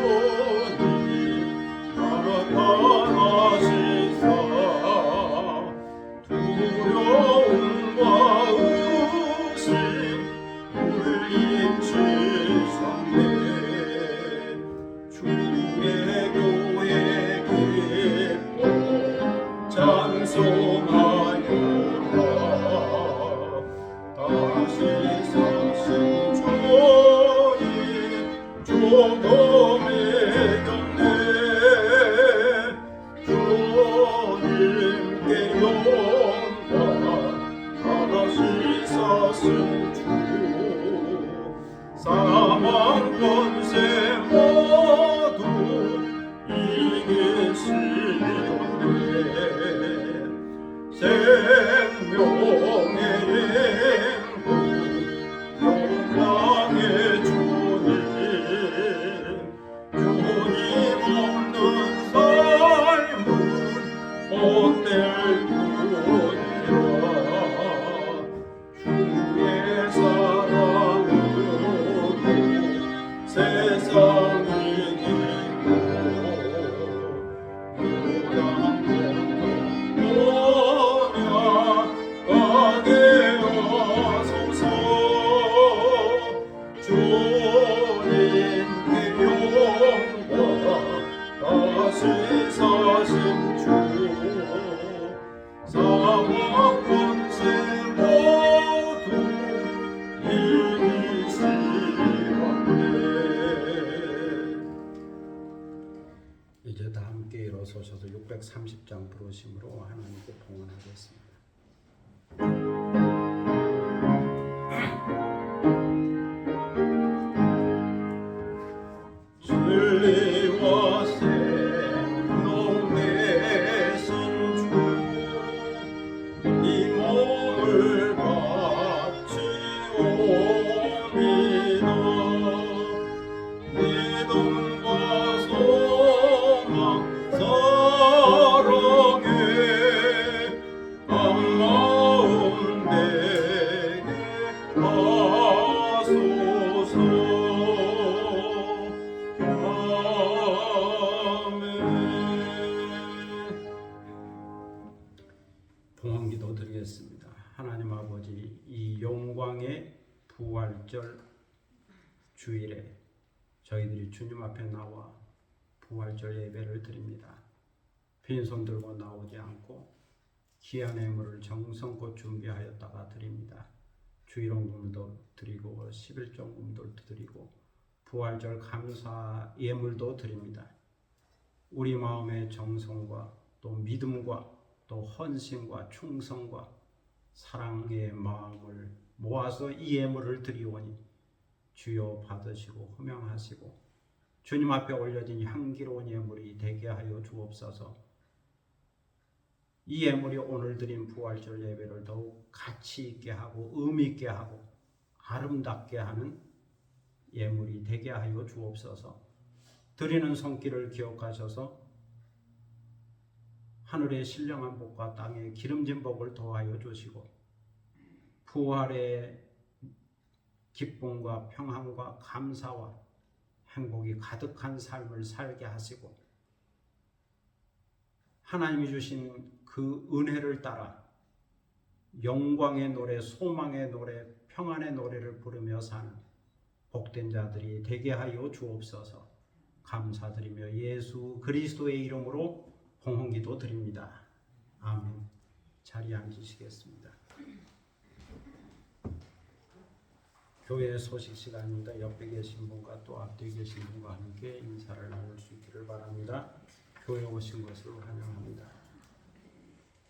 나타나시사 두려움과 의심 물리치셨네 주의 교회 기뻐 찬송하여라 다시 사신 주님 조금 믿었네 주님께 영광 다시 사신 주 사망 권세 모두 이기시었네 생명의 행복 영광의 주님 주님 없는 삶은 못될 뿐이라 주의 사랑으로 세상이 이기고 무당 번영하게 하소서 주님께 영광 다시 사신 주 사망 권세 모두 이기시었네 이제 다 함께 일어서셔서 630장 부르심으로 하나님께 봉헌하겠습니다. 진리와 생명 되신 주 이 몸을 바치옵니다 믿음과 소망 사랑에 한마음 되게 하소서 봉헌기도 드리겠습니다. 하나님 아버지, 이 영광의 부활절 주일에 저희들이 주님 앞에 나와 부활절 예배를 드립니다. 빈손 들고 나오지 않고 귀한 예물을 정성껏 준비하였다가 드립니다. 주일원금도 드리고 11종금도 드리고 부활절 감사 예물도 드립니다. 우리 마음의 정성과 또 믿음과 또 헌신과 충성과 사랑의 마음을 모아서 이 예물을 드리오니 주여 받으시고 흠양하시고 주님 앞에 올려진 향기로운 예물이 되게 하여 주옵소서. 이 예물이 오늘 드린 부활절 예배를 더욱 가치 있게 하고 의미 있게 하고 아름답게 하는 예물이 되게 하여 주옵소서. 드리는 손길을 기억하셔서 하늘의 신령한 복과 땅의 기름진 복을 더하여 주시고 부활의 기쁨과 평안과 감사와 행복이 가득한 삶을 살게 하시고 하나님이 주신 그 은혜를 따라 영광의 노래, 소망의 노래, 평안의 노래를 부르며 사는 복된 자들이 되게 하여 주옵소서. 감사드리며 예수 그리스도의 이름으로 봉헌기도 드립니다. 아멘. 자리에 앉으시겠습니다. 교회 소식 시간입니다. 옆에 계신 분과 또 앞뒤에 계신 분과 함께 인사를 나눌 수 있기를 바랍니다. 교회 오신 것을 환영합니다.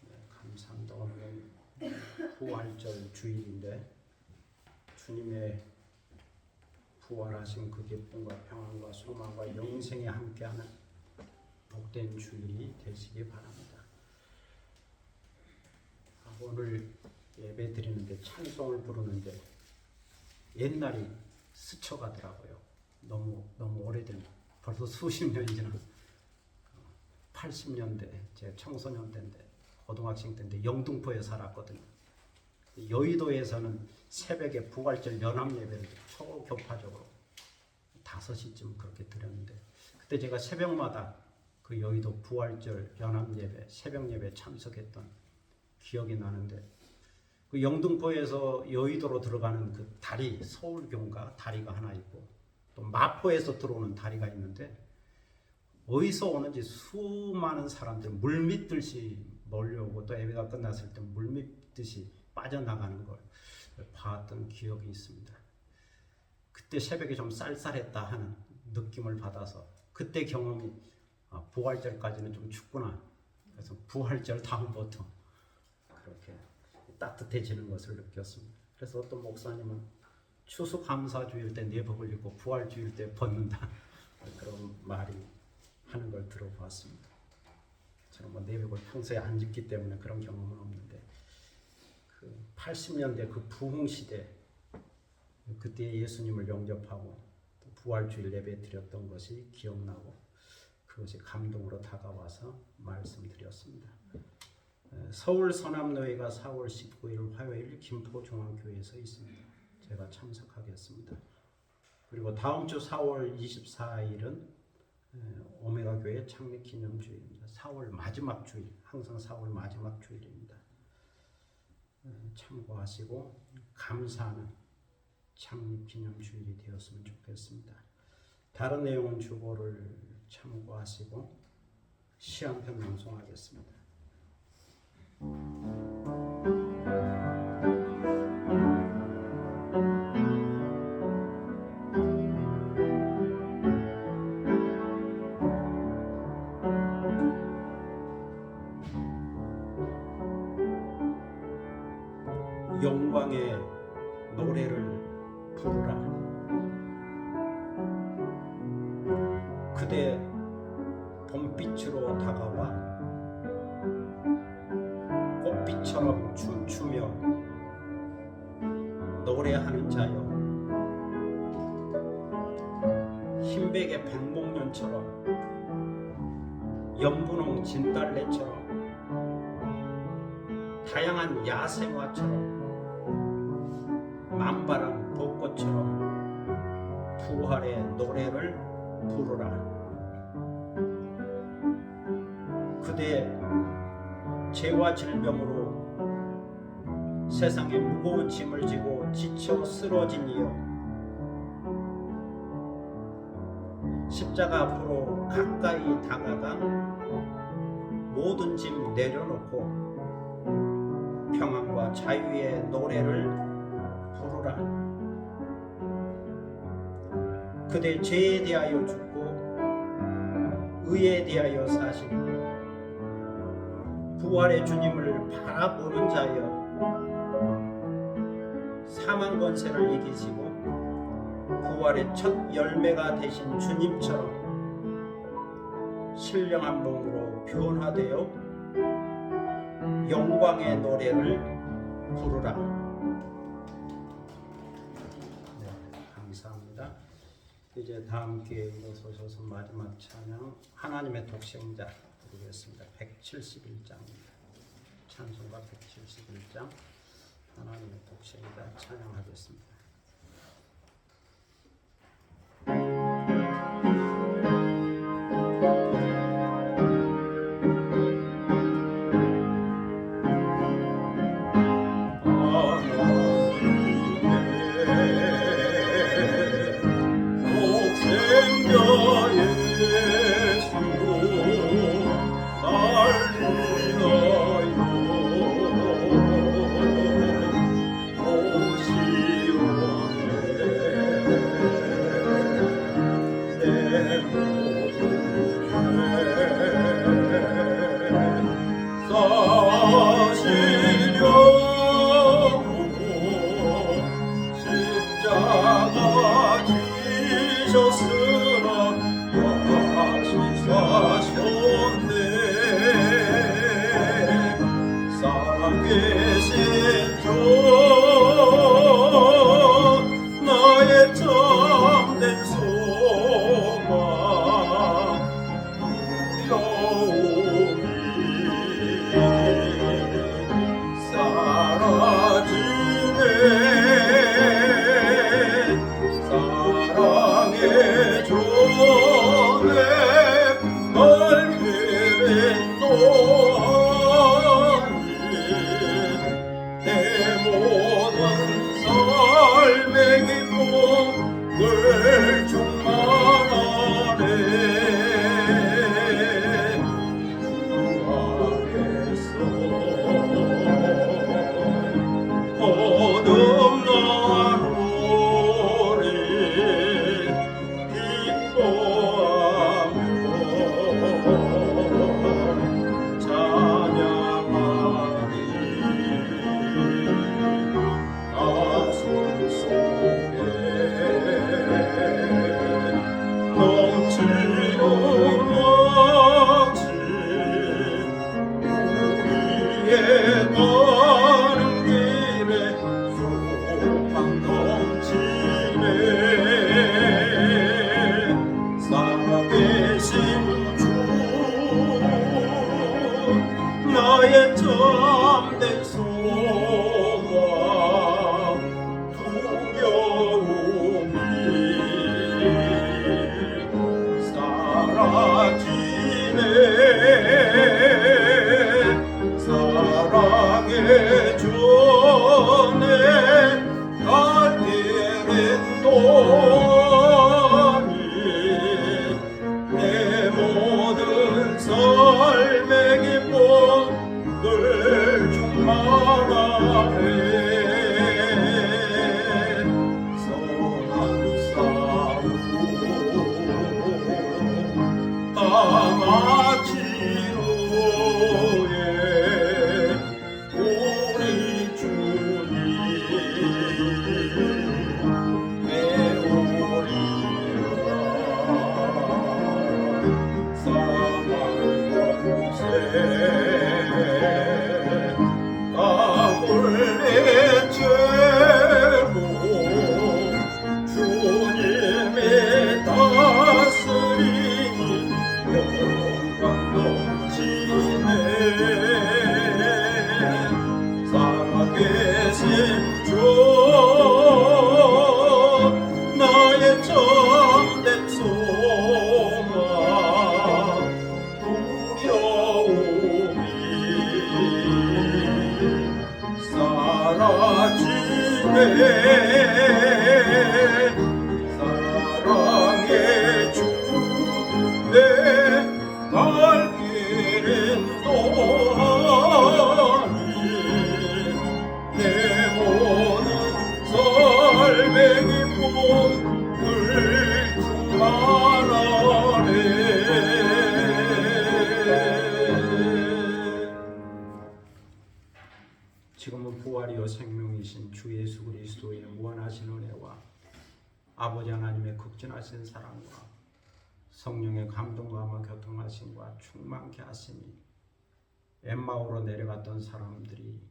네, 감사합니다. 오늘은 부활절 주일인데 주님의 부활하신 그 기쁨과 평안과 소망과 영생에 함께하는 복된 주일이 되시기 바랍니다. 오늘 예배 드리는데 찬송을 부르는데 옛날이 스쳐가더라고요. 너무 오래된, 벌써 수십 년이 지난 80년대, 제 청소년 때인데 고등학생 때인데 영등포에 살았거든요. 여의도에서는 새벽에 부활절 연합 예배를 초교파적으로 5시쯤 그렇게 드렸는데 그때 제가 새벽마다 그 여의도 부활절 연합 예배, 새벽 예배 참석했던 기억이 나는데 그 영등포에서 여의도로 들어가는 그 다리, 서울교인가 다리가 하나 있고 또 마포에서 들어오는 다리가 있는데 어디서 오는지 수많은 사람들 물밀듯이 몰려오고 또 예배가 끝났을 때 물밀듯이 빠져나가는 걸 봤던 기억이 있습니다. 그때 새벽에 좀 쌀쌀했다 하는 느낌을 받아서 그때 경험이 부활절까지는 좀 춥구나. 그래서 부활절 다음부터 그렇게 따뜻해지는 것을 느꼈습니다. 그래서 어떤 목사님은 추수감사주일 때 내복을 입고 부활주일 때 벗는다 그런 말이 하는 걸 들어봤습니다. 저는 뭐 내복을 평소에 안 입기 때문에 그런 경험은 없는데 그 80년대 그 부흥 시대 그때 예수님을 영접하고 또 부활주일 예배 드렸던 것이 기억나고 그것이 감동으로 다가와서 말씀드렸습니다. 서울 서남노회가 4월 19일 화요일 김포중앙교회에서 있습니다. 제가 참석하겠습니다. 그리고 다음 주 4월 24일은 오메가교회 창립기념주일입니다. 4월 마지막 주일, 항상 4월 마지막 주일입니다. 참고하시고 감사하는 창립기념주일이 되었으면 좋겠습니다. 다른 내용은 주보를 참고하시고 시 한 편 낭송하겠습니다. 영광의 노래를 부르라. 그대 봄빛으로 다가와 꽃빛처럼 춤추며 노래하는 자여, 흰백의 백목련처럼 연분홍 진달래처럼 다양한 야생화처럼 만발한 벚꽃처럼 부활의 노래를 부르라. 그대 죄와 질병으로 세상에 무거운 짐을 지고 지쳐 쓰러진 이여, 십자가 앞으로 가까이 다가가 모든 짐 내려놓고 평안과 자유의 노래를 부르라. 그대 죄에 대하여 죽고 의에 대하여 사시고 부활의 주님을 바라보는 자여, 사망 권세를 이기시고 부활의 첫 열매가 되신 주님처럼 신령한 몸으로 변화되어 영광의 노래를 부르라. 네, 감사합니다. 이제 다음 기회에 일어서셔서 마지막 찬양 하나님의 독생자 부르겠습니다. 171장입니다. 찬송가 171장 하나님의 독생자 찬양하겠습니다. 위에 가는 길에 소망 넘치네 살아계신 주 나의 참된 소망 두려움이 사라지네 사랑의 전에 갈 길은 또하니 내 모든 삶의 기쁨 늘 충만하네 선한 싸움 다 마치로에 우리 주님 배우리라 사망 권세 가물의 죄로 주님의 다스리니 영광 넘치네 살아계신 주 나의 참된 소망 두려움이 사라지네 사랑의 주 내 갈 길은 또하니 내 모든 삶의 기쁨 늘 충만하네 지금은 부활이요 생명이신 주 예수 그리스도의 무한하신 은혜와 아버지 하나님의 극진하신 사랑과 성령의 감동과 교통하심과 충만케 하시니 엠마오로 내려갔던 사람들이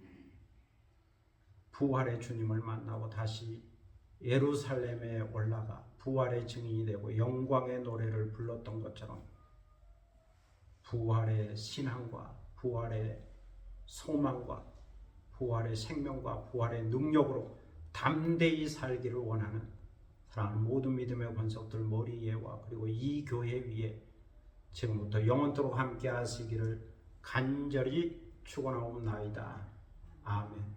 부활의 주님을 만나고 다시 예루살렘에 올라가 부활의 증인이 되고 영광의 노래를 불렀던 것처럼 부활의 신앙과 부활의 소망과 부활의 생명과 부활의 능력으로 담대히 살기를 원하는 사랑하는 모든 믿음의 권속들 머리 위에와 그리고 이 교회 위에 지금부터 영원토록 함께 하시기를 간절히 축원하옵나이다. 아멘.